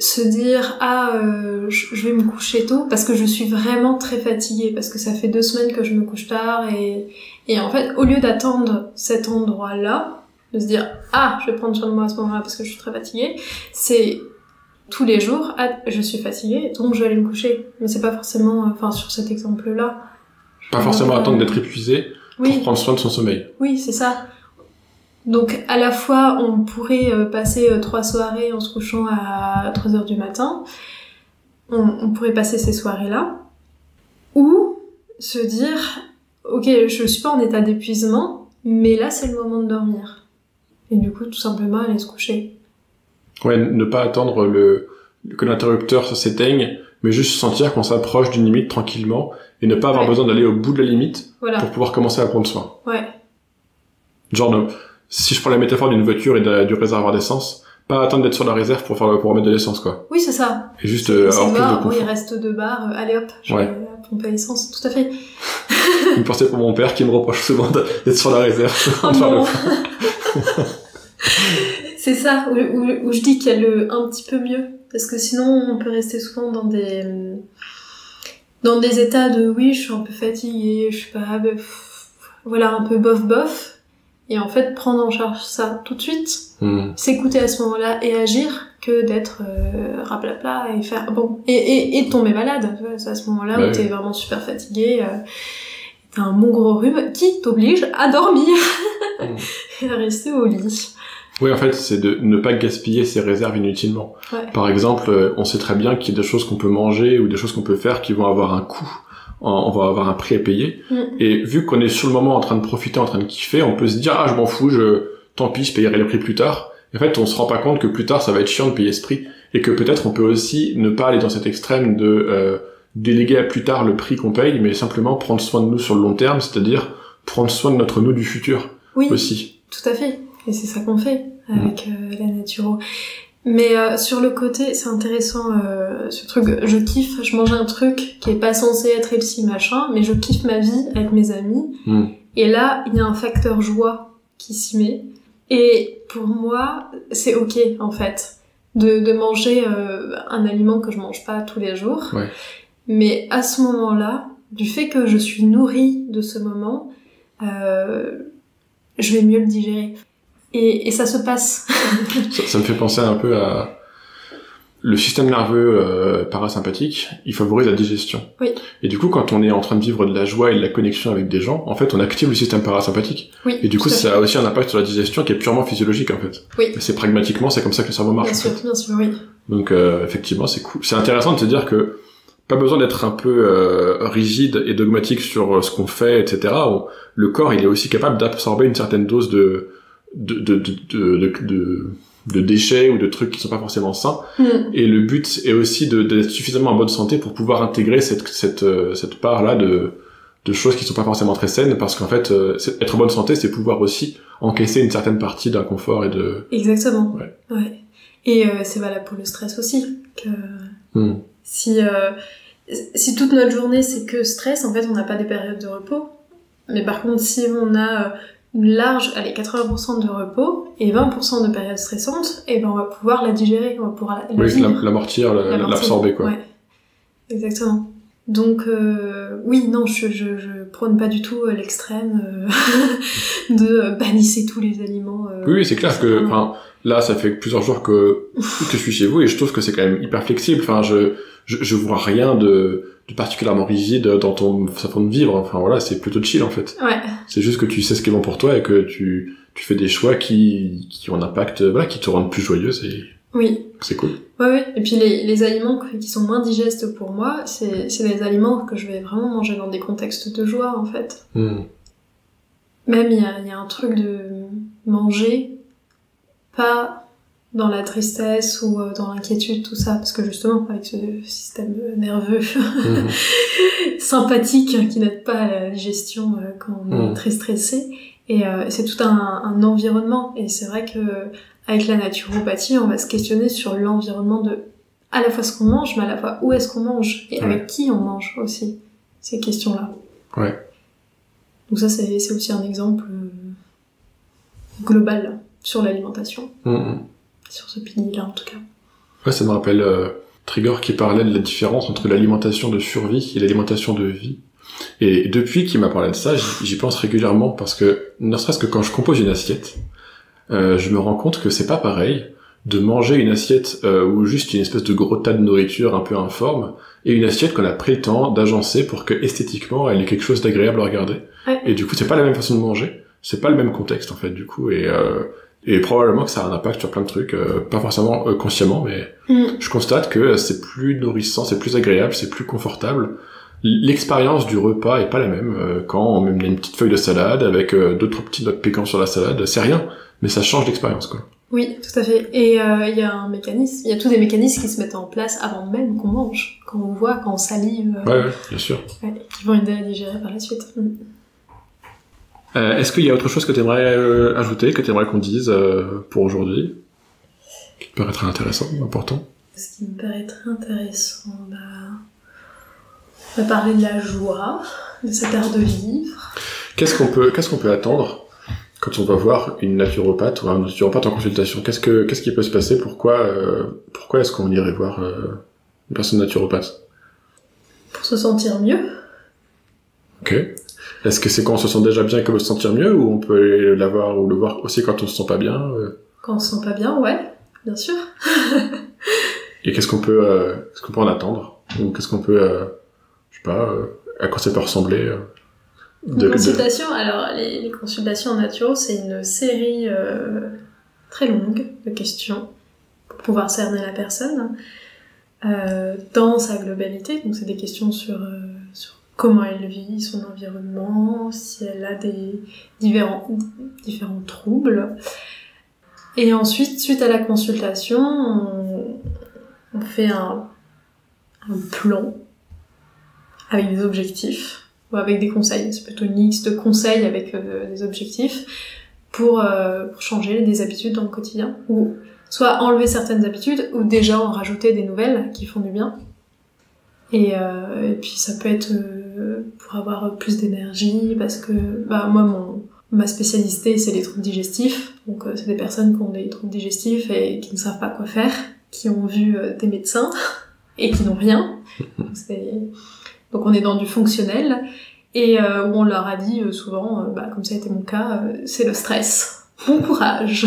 se dire je vais me coucher tôt parce que je suis vraiment très fatiguée, parce que ça fait 2 semaines que je me couche tard, et en fait, au lieu d'attendre cet endroit-là, de se dire je vais prendre soin de moi à ce moment-là parce que je suis très fatiguée, c'est tous les jours je suis fatiguée donc je vais aller me coucher. Mais c'est pas forcément sur cet exemple-là, pas forcément attendre d'être épuisé pour prendre soin de son sommeil. Oui, c'est ça. Donc à la fois on pourrait passer 3 soirées en se couchant à 3h du matin, on pourrait passer ces soirées-là, ou se dire ok, je suis pas en état d'épuisement, mais là c'est le moment de dormir. Et du coup, tout simplement, aller se coucher. Ouais, ne pas attendre que l'interrupteur s'éteigne mais juste sentir qu'on s'approche d'une limite tranquillement et ne pas avoir besoin d'aller au bout de la limite pour pouvoir commencer à prendre soin. Ouais. Genre, si je prends la métaphore d'une voiture et du réservoir d'essence, pas attendre d'être sur la réserve pour remettre de l'essence, quoi. Oui, c'est ça. Et juste avoir plus de confort. Oui, il reste 2 bars, allez hop, je vais pomper l'essence, tout à fait. Une pensée pour mon père qui me reproche souvent d'être sur la réserve. Oh non. C'est ça, où je dis qu'il y a le un petit peu mieux, parce que sinon on peut rester souvent dans des états de oui, je suis un peu fatiguée, je suis pas, voilà, un peu bof, et en fait prendre en charge ça tout de suite, s'écouter à ce moment-là et agir, que d'être raplapla et faire et tomber malade. C'est à ce moment-là où t'es vraiment super fatigué, t'as un bon gros rhume qui t'oblige à dormir et à rester au lit. Oui, en fait, c'est de ne pas gaspiller ses réserves inutilement. Ouais. Par exemple, on sait très bien qu'il y a des choses qu'on peut manger ou des choses qu'on peut faire qui vont avoir un coût. On va avoir un prix à payer. Et vu qu'on est sur le moment en train de profiter, en train de kiffer, on peut se dire, je m'en fous, tant pis, je payerai le prix plus tard. Et en fait, on se rend pas compte que plus tard, ça va être chiant de payer ce prix. Et que peut-être on peut aussi ne pas aller dans cet extrême de déléguer à plus tard le prix qu'on paye, mais simplement prendre soin de nous sur le long terme, c'est-à-dire prendre soin de notre nous du futur aussi. Tout à fait. Et c'est ça qu'on fait avec la naturo. Mais sur le côté, c'est intéressant, ce truc, je kiffe, je mange un truc qui est pas censé être healthy, machin, mais je kiffe ma vie avec mes amis. Et là, il y a un facteur joie qui s'y met. Et pour moi, c'est ok, en fait, de manger un aliment que je mange pas tous les jours. Ouais. Mais à ce moment-là, du fait que je suis nourrie de ce moment, je vais mieux le digérer. Et ça se passe. ça me fait penser un peu à le système nerveux parasympathique, il favorise la digestion. Oui. Et du coup, quand on est en train de vivre de la joie et de la connexion avec des gens, en fait, on active le système parasympathique. Oui, et du coup, ça a aussi un impact sur la digestion qui est purement physiologique, en fait. Oui. Mais c'est pragmatiquement, c'est comme ça que le cerveau marche. Bien sûr, oui. Donc, effectivement, c'est cool. C'est intéressant de se dire que pas besoin d'être un peu rigide et dogmatique sur ce qu'on fait, etc. Le corps, il est aussi capable d'absorber une certaine dose de déchets ou de trucs qui sont pas forcément sains. Et le but est aussi d'être suffisamment en bonne santé pour pouvoir intégrer cette part-là de choses qui sont pas forcément très saines, parce qu'en fait, être en bonne santé, c'est pouvoir aussi encaisser une certaine partie d'inconfort et de... Exactement. Ouais. Et c'est valable pour le stress aussi, que si toute notre journée c'est que stress, en fait, on n'a pas des périodes de repos. Mais par contre, si on a une large, 80% de repos et 20% de périodes stressantes, et ben on va pouvoir la digérer, on va pouvoir l'amortir, l'absorber, quoi. Ouais, exactement. Donc oui, non, je prône pas du tout l'extrême de bannissez tous les aliments. Oui, c'est clair que, là, ça fait plusieurs jours que je suis chez vous et je trouve que c'est quand même hyper flexible. Enfin, je vois rien de particulièrement rigide dans ton façon de vivre. Enfin voilà, c'est plutôt chill en fait. Ouais. C'est juste que tu sais ce qui est bon pour toi et que tu fais des choix qui ont un impact, qui te rendent plus joyeuse et oui. C'est cool. Ouais. Et puis les aliments qui sont moins digestes pour moi, c'est des aliments que je vais vraiment manger dans des contextes de joie en fait. Même il y a un truc de manger pas dans la tristesse ou dans l'inquiétude, tout ça, parce que justement, avec ce système nerveux sympathique qui n'aide pas à la digestion quand on est très stressé, et c'est tout un environnement, et c'est vrai que avec la naturopathie, on va se questionner sur l'environnement de à la fois ce qu'on mange, mais à la fois où est-ce qu'on mange, et avec qui on mange aussi, ces questions-là. Ouais. Donc ça, c'est aussi un exemple global sur l'alimentation. Sur ce pilier-là, en tout cas. Ouais, ça me rappelle Trigger qui parlait de la différence entre l'alimentation de survie et l'alimentation de vie. Et depuis qu'il m'a parlé de ça, j'y pense régulièrement parce que, ne serait-ce que quand je compose une assiette, je me rends compte que c'est pas pareil de manger une assiette où juste une espèce de gros tas de nourriture un peu informe et une assiette qu'on a pris le temps d'agencer pour que esthétiquement elle ait quelque chose d'agréable à regarder. Ouais. Et du coup, c'est pas la même façon de manger, c'est pas le même contexte en fait du coup, et probablement que ça a un impact sur plein de trucs, pas forcément consciemment, mais je constate que c'est plus nourrissant, c'est plus agréable, c'est plus confortable. L'expérience du repas est pas la même quand on met une petite feuille de salade avec 2-3 petits notes piquants sur la salade, c'est rien, mais ça change l'expérience quoi. Oui, tout à fait. Et il y a tous des mécanismes qui se mettent en place avant même qu'on mange, quand on voit, quand on salive. Ouais, bien sûr. Qui vont aider à digérer par la suite. Est-ce qu'il y a autre chose que tu aimerais ajouter, que tu aimerais qu'on dise pour aujourd'hui, qui te paraîtrait intéressant, important? Ce qui me paraîtrait intéressant, on va parler de la joie, de cet art de vivre. Qu'est-ce qu'on peut attendre quand on va voir une naturopathe ou un naturopathe en consultation? Qu'est-ce qui peut se passer? Pourquoi est-ce qu'on irait voir une personne naturopathe? Pour se sentir mieux. Ok. Est-ce que c'est quand on se sent déjà bien qu'on veut se sentir mieux, ou on peut l'avoir ou le voir aussi quand on se sent pas bien? Quand on se sent pas bien, ouais, bien sûr. Et qu'est-ce qu'on peut en attendre? Ou qu'est-ce qu'on peut, je sais pas, à quoi ça peut ressembler? Alors les consultations en naturo, c'est une série très longue de questions pour pouvoir cerner la personne dans sa globalité. Donc c'est des questions sur comment elle vit, son environnement, si elle a des différents troubles. Et ensuite, suite à la consultation, on fait un plan avec des objectifs ou avec des conseils. C'est plutôt une mix de conseils avec des objectifs pour changer des habitudes dans le quotidien, ou soit enlever certaines habitudes ou déjà en rajouter des nouvelles qui font du bien. Et puis ça peut être pour avoir plus d'énergie, parce que moi ma spécialité c'est les troubles digestifs, donc c'est des personnes qui ont des troubles digestifs et qui ne savent pas quoi faire, qui ont vu des médecins et qui n'ont rien. Donc on est dans du fonctionnel, et où on leur a dit souvent, comme ça a été mon cas, c'est le stress. Bon courage.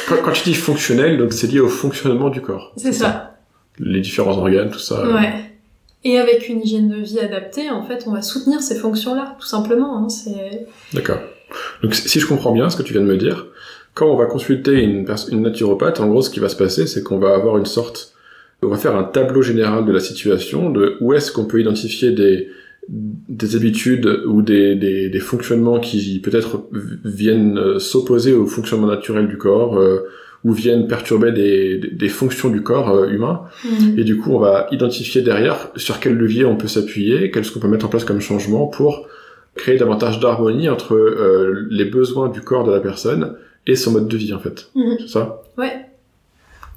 Quand tu dis fonctionnel, donc c'est lié au fonctionnement du corps. C'est ça. Les différents organes, tout ça. Ouais. Et avec une hygiène de vie adaptée, en fait, on va soutenir ces fonctions-là, tout simplement. D'accord. Donc si je comprends bien ce que tu viens de me dire, quand on va consulter une naturopathe, en gros, ce qui va se passer, c'est qu'on va avoir on va faire un tableau général de la situation, de où est-ce qu'on peut identifier des habitudes ou des fonctionnements qui peut-être viennent s'opposer au fonctionnement naturel du corps, ou viennent perturber des fonctions du corps humain. Et du coup, on va identifier derrière sur quel levier on peut s'appuyer, qu'est-ce qu'on peut mettre en place comme changement pour créer davantage d'harmonie entre les besoins du corps de la personne et son mode de vie, en fait. C'est ça? Ouais.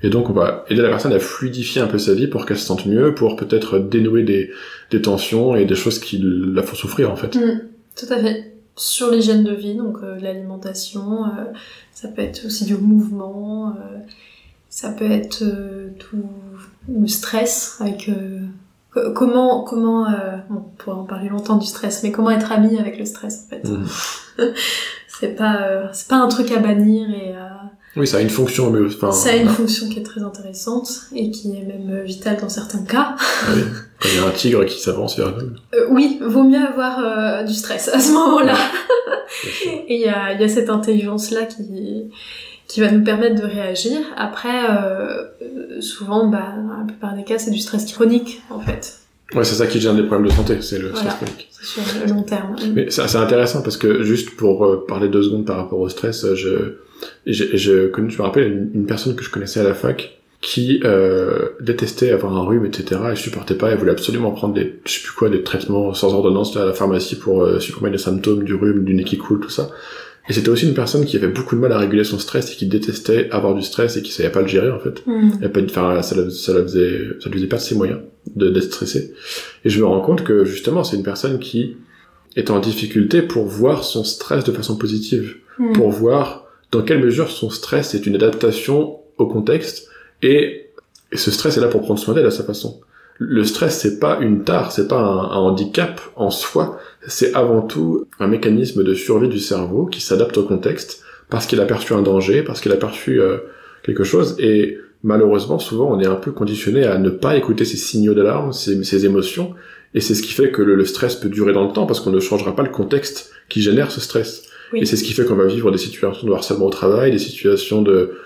Et donc, on va aider la personne à fluidifier un peu sa vie pour qu'elle se sente mieux, pour peut-être dénouer des tensions et des choses qui la font souffrir, en fait. Tout à fait. Sur l'hygiène de vie, donc l'alimentation, ça peut être aussi du mouvement, ça peut être tout le stress, avec comment on pourrait en parler longtemps du stress, mais comment être ami avec le stress, en fait. C'est pas un truc à bannir et oui, ça a une fonction, mais ça a une fonction qui est très intéressante et qui est même vitale dans certains cas. Oui. Quand il y a un tigre qui s'avance vers nous. Oui, vaut mieux avoir du stress à ce moment-là. Et il y a cette intelligence-là qui va nous permettre de réagir. Après, souvent, dans la plupart des cas, c'est du stress chronique, en fait. Ouais, c'est ça qui gère des problèmes de santé, c'est le stress chronique. C'est sur le long terme. Mais c'est intéressant parce que, juste pour parler 2 secondes par rapport au stress, je me rappelle une personne que je connaissais à la fac qui détestait avoir un rhume, etc. Elle supportait pas, elle voulait absolument prendre des traitements sans ordonnance à la pharmacie pour supprimer les symptômes du rhume, du nez qui coule, tout ça. Et c'était aussi une personne qui avait beaucoup de mal à réguler son stress et qui détestait avoir du stress et qui savait pas le gérer, en fait. Ça lui faisait perdre ses moyens d'être stressé. Et je me rends compte que, justement, c'est une personne qui est en difficulté pour voir son stress de façon positive. Pour voir dans quelle mesure son stress est une adaptation au contexte, et ce stress est là pour prendre soin d'elle à sa façon. Le stress, c'est pas une tare, c'est pas un handicap en soi, c'est avant tout un mécanisme de survie du cerveau qui s'adapte au contexte parce qu'il a perçu un danger, parce qu'il a perçu quelque chose, et malheureusement, souvent, on est un peu conditionné à ne pas écouter ces signaux d'alarme, ces émotions, et c'est ce qui fait que le stress peut durer dans le temps parce qu'on ne changera pas le contexte qui génère ce stress. Oui. Et c'est ce qui fait qu'on va vivre des situations de harcèlement au travail, des situations de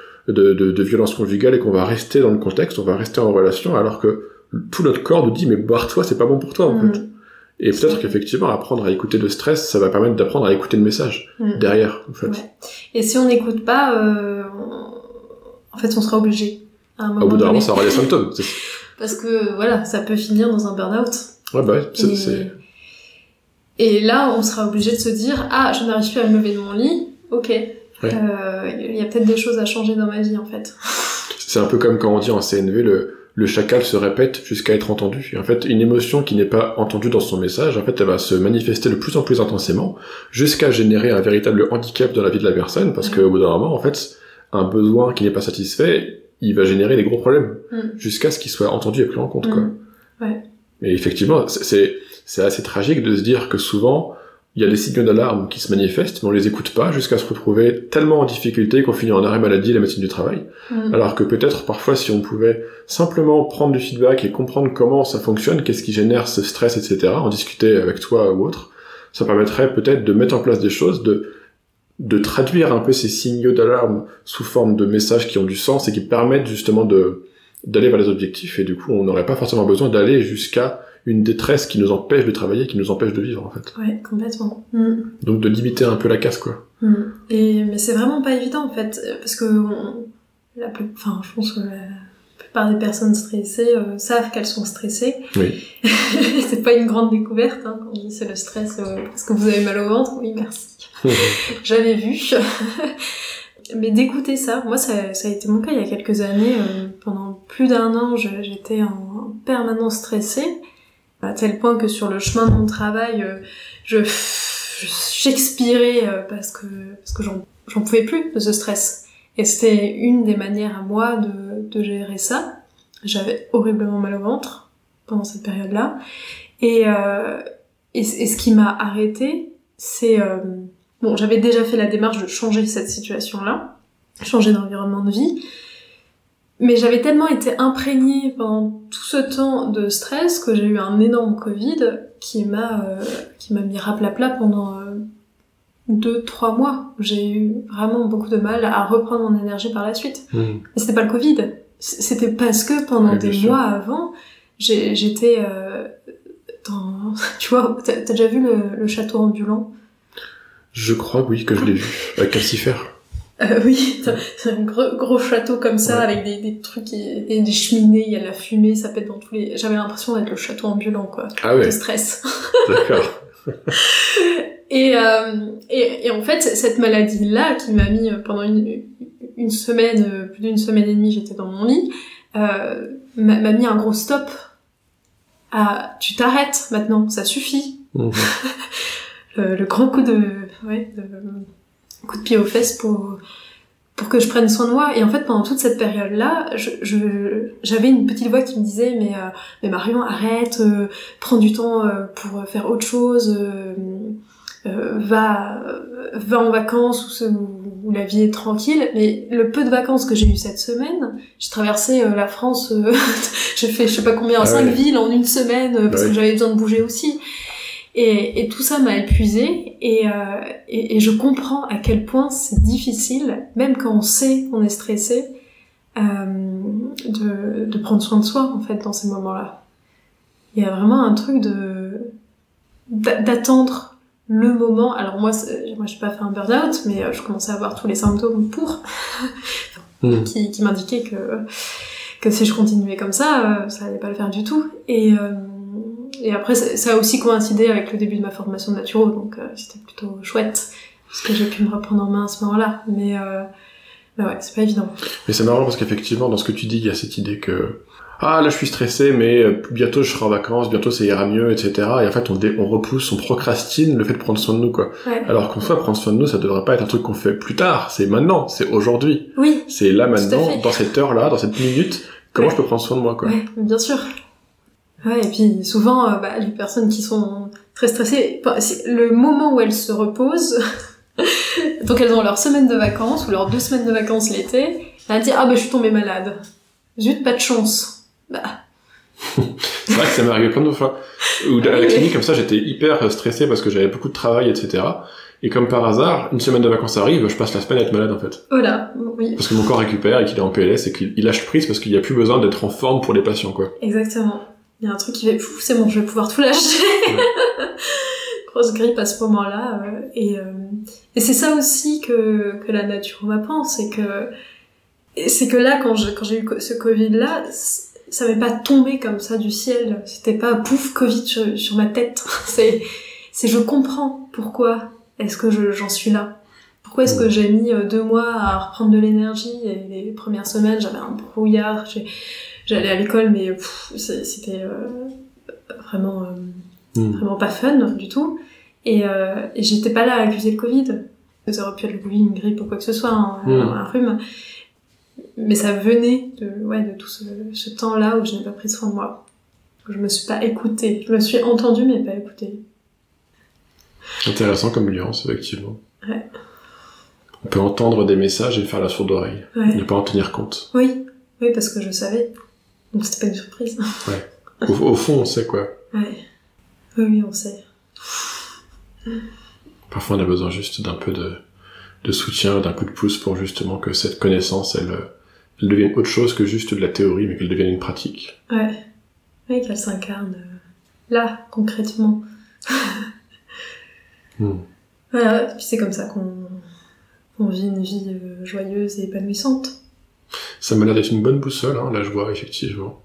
violence conjugale, et qu'on va rester dans le contexte, on va rester en relation, alors que tout notre corps nous dit mais barre-toi, c'est pas bon pour toi, en fait. Et peut-être qu'effectivement, apprendre à écouter le stress, ça va permettre d'apprendre à écouter le message derrière, en fait. Ouais. Et si on n'écoute pas, en fait, on sera obligé. Au bout d'un moment, ça aura des symptômes. Parce que, voilà, ça peut finir dans un burn-out. Ouais, bah ouais, Et là, on sera obligé de se dire, ah, je n'arrive plus à me lever de mon lit, ok. Il y a peut-être des choses à changer dans ma vie, en fait. C'est un peu comme quand on dit en CNV, le chacal se répète jusqu'à être entendu. Et en fait, une émotion qui n'est pas entendue dans son message, en fait, elle va se manifester de plus en plus intensément, jusqu'à générer un véritable handicap dans la vie de la personne, parce qu'au bout d'un moment, en fait, un besoin qui n'est pas satisfait, il va générer des gros problèmes, jusqu'à ce qu'il soit entendu et pris en compte, quoi. Ouais. Mais effectivement, c'est assez tragique de se dire que souvent, il y a des signaux d'alarme qui se manifestent, mais on les écoute pas jusqu'à se retrouver tellement en difficulté qu'on finit en arrêt maladie et la médecine du travail. Alors que peut-être, parfois, si on pouvait simplement prendre du feedback et comprendre comment ça fonctionne, qu'est-ce qui génère ce stress, etc., en discuter avec toi ou autre, ça permettrait peut-être de mettre en place des choses, de traduire un peu ces signaux d'alarme sous forme de messages qui ont du sens et qui permettent justement d'aller vers les objectifs, et du coup, on n'aurait pas forcément besoin d'aller jusqu'à une détresse qui nous empêche de travailler, qui nous empêche de vivre, en fait. Ouais, complètement. Donc de limiter un peu la casse, quoi. Mais c'est vraiment pas évident, en fait, parce que je pense que la plupart des personnes stressées savent qu'elles sont stressées. Oui. C'est pas une grande découverte, hein, quand on dit c'est le stress parce que vous avez mal au ventre. Oui, merci. J'avais vu. Mais d'écouter ça, moi ça a été mon cas il y a quelques années. Pendant plus d'1 an, j'étais en permanence stressée, à tel point que sur le chemin de mon travail, j'expirais parce que j'en pouvais plus de ce stress. Et c'était une des manières à moi de gérer ça. J'avais horriblement mal au ventre pendant cette période-là. Et ce qui m'a arrêtée, c'est... j'avais déjà fait la démarche de changer cette situation-là, changer d'environnement de vie, mais j'avais tellement été imprégnée pendant tout ce temps de stress que j'ai eu un énorme Covid qui m'a mis raplapla pendant 2-3 mois. J'ai eu vraiment beaucoup de mal à reprendre mon énergie par la suite. Mais c'était pas le Covid, c'était parce que pendant des mois avant, j'étais dans... Tu vois, t'as déjà vu le château ambulant ? Je crois, oui, que je l'ai vu, avec Calcifer. Oui, c'est un gros château comme ça, avec des trucs, des cheminées, il y a de la fumée, ça pète dans tous les... J'avais l'impression d'être le château ambulant, quoi. Ah ouais. De stress. D'accord. Et en fait, cette maladie-là, qui m'a mis pendant une semaine, plus d'1 semaine et demie, j'étais dans mon lit, m'a mis un gros stop. Tu t'arrêtes maintenant, ça suffit. Le grand coup de pied aux fesses pour que je prenne soin de moi. Et en fait, pendant toute cette période-là, j'avais une petite voix qui me disait mais Marion, arrête, prends du temps pour faire autre chose, va en vacances où la vie est tranquille. Mais le peu de vacances que j'ai eu cette semaine, j'ai traversé la France, j'ai fait je sais pas combien, 5 villes en 1 semaine, parce que j'avais besoin de bouger aussi. Et tout ça m'a épuisée, et je comprends à quel point c'est difficile, même quand on sait qu'on est stressé, de prendre soin de soi, en fait, dans ces moments-là. Il y a vraiment un truc d'attendre le moment. Alors moi j'ai pas fait un burn-out, mais je commençais à avoir tous les symptômes qui m'indiquaient que si je continuais comme ça allait pas le faire du tout. Et après, ça a aussi coïncidé avec le début de ma formation de naturo, donc c'était plutôt chouette, parce que j'ai pu me reprendre en main à ce moment-là. Mais ouais, c'est pas évident. Mais c'est marrant parce qu'effectivement, dans ce que tu dis, il y a cette idée que là je suis stressé, mais bientôt je serai en vacances, bientôt ça ira mieux, etc. Et en fait, on repousse, on procrastine le fait de prendre soin de nous, quoi. Ouais. Alors qu'en soit, prendre soin de nous, ça devrait pas être un truc qu'on fait plus tard, c'est maintenant, c'est aujourd'hui. Oui. C'est là, maintenant, dans cette heure-là, dans cette minute, comment je peux prendre soin de moi, quoi. Ouais, bien sûr. Ouais, et puis souvent, les personnes qui sont très stressées, le moment où elles se reposent, donc elles ont leur semaine de vacances, ou leurs 2 semaines de vacances l'été, elles disent « Ah je suis tombée malade. Zut, pas de chance. » C'est vrai que ça m'est arrivé plein de fois. Ou à la clinique, comme ça, j'étais hyper stressé parce que j'avais beaucoup de travail, etc. Et comme par hasard, 1 semaine de vacances arrive, je passe la semaine à être malade, en fait. Voilà, oui. Parce que mon corps récupère et qu'il est en PLS et qu'il lâche prise parce qu'il n'y a plus besoin d'être en forme pour les patients, quoi. Exactement. il y a un truc qui fait pouf, c'est bon, je vais pouvoir tout lâcher. Grosse grippe à ce moment-là. Et c'est ça aussi que la nature m'apprend, c'est que là, quand j'ai eu ce Covid-là, ça m'est pas tombé comme ça du ciel. C'était pas pouf, Covid sur ma tête. C'est je comprends pourquoi est-ce que j'en suis là. Pourquoi est-ce que j'ai mis 2 mois à reprendre de l'énergie, et les premières semaines, j'avais un brouillard, j'allais à l'école, mais c'était vraiment pas fun du tout. Et j'étais pas là à accuser le Covid. Ça aurait pu être le Covid, une grippe ou quoi que ce soit, un rhume. Mais ça venait de tout ce temps-là où je n'ai pas pris soin de moi. Je me suis pas écoutée. Je me suis entendue, mais pas écoutée. Intéressant comme nuance, effectivement. Ouais. On peut entendre des messages et faire la sourde oreille. Ouais. Ne pas en tenir compte. Oui, parce que je savais. Donc c'était pas une surprise. Ouais. Au fond, on sait quoi. Ouais. Oui, on sait. Parfois, on a besoin juste d'un peu de soutien, d'un coup de pouce pour justement que cette connaissance, elle devienne autre chose que juste de la théorie, mais qu'elle devienne une pratique. Ouais. Oui, qu'elle s'incarne là, concrètement. Voilà, puis c'est comme ça qu'on vit une vie joyeuse et épanouissante. Ça m'a l'air d'être une bonne boussole, la joie, effectivement.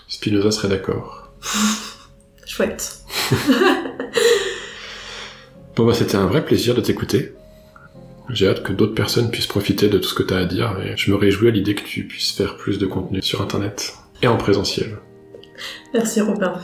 Spinoza serait d'accord. Chouette. Bon, c'était un vrai plaisir de t'écouter. J'ai hâte que d'autres personnes puissent profiter de tout ce que tu as à dire, et je me réjouis à l'idée que tu puisses faire plus de contenu sur Internet et en présentiel. Merci Robin.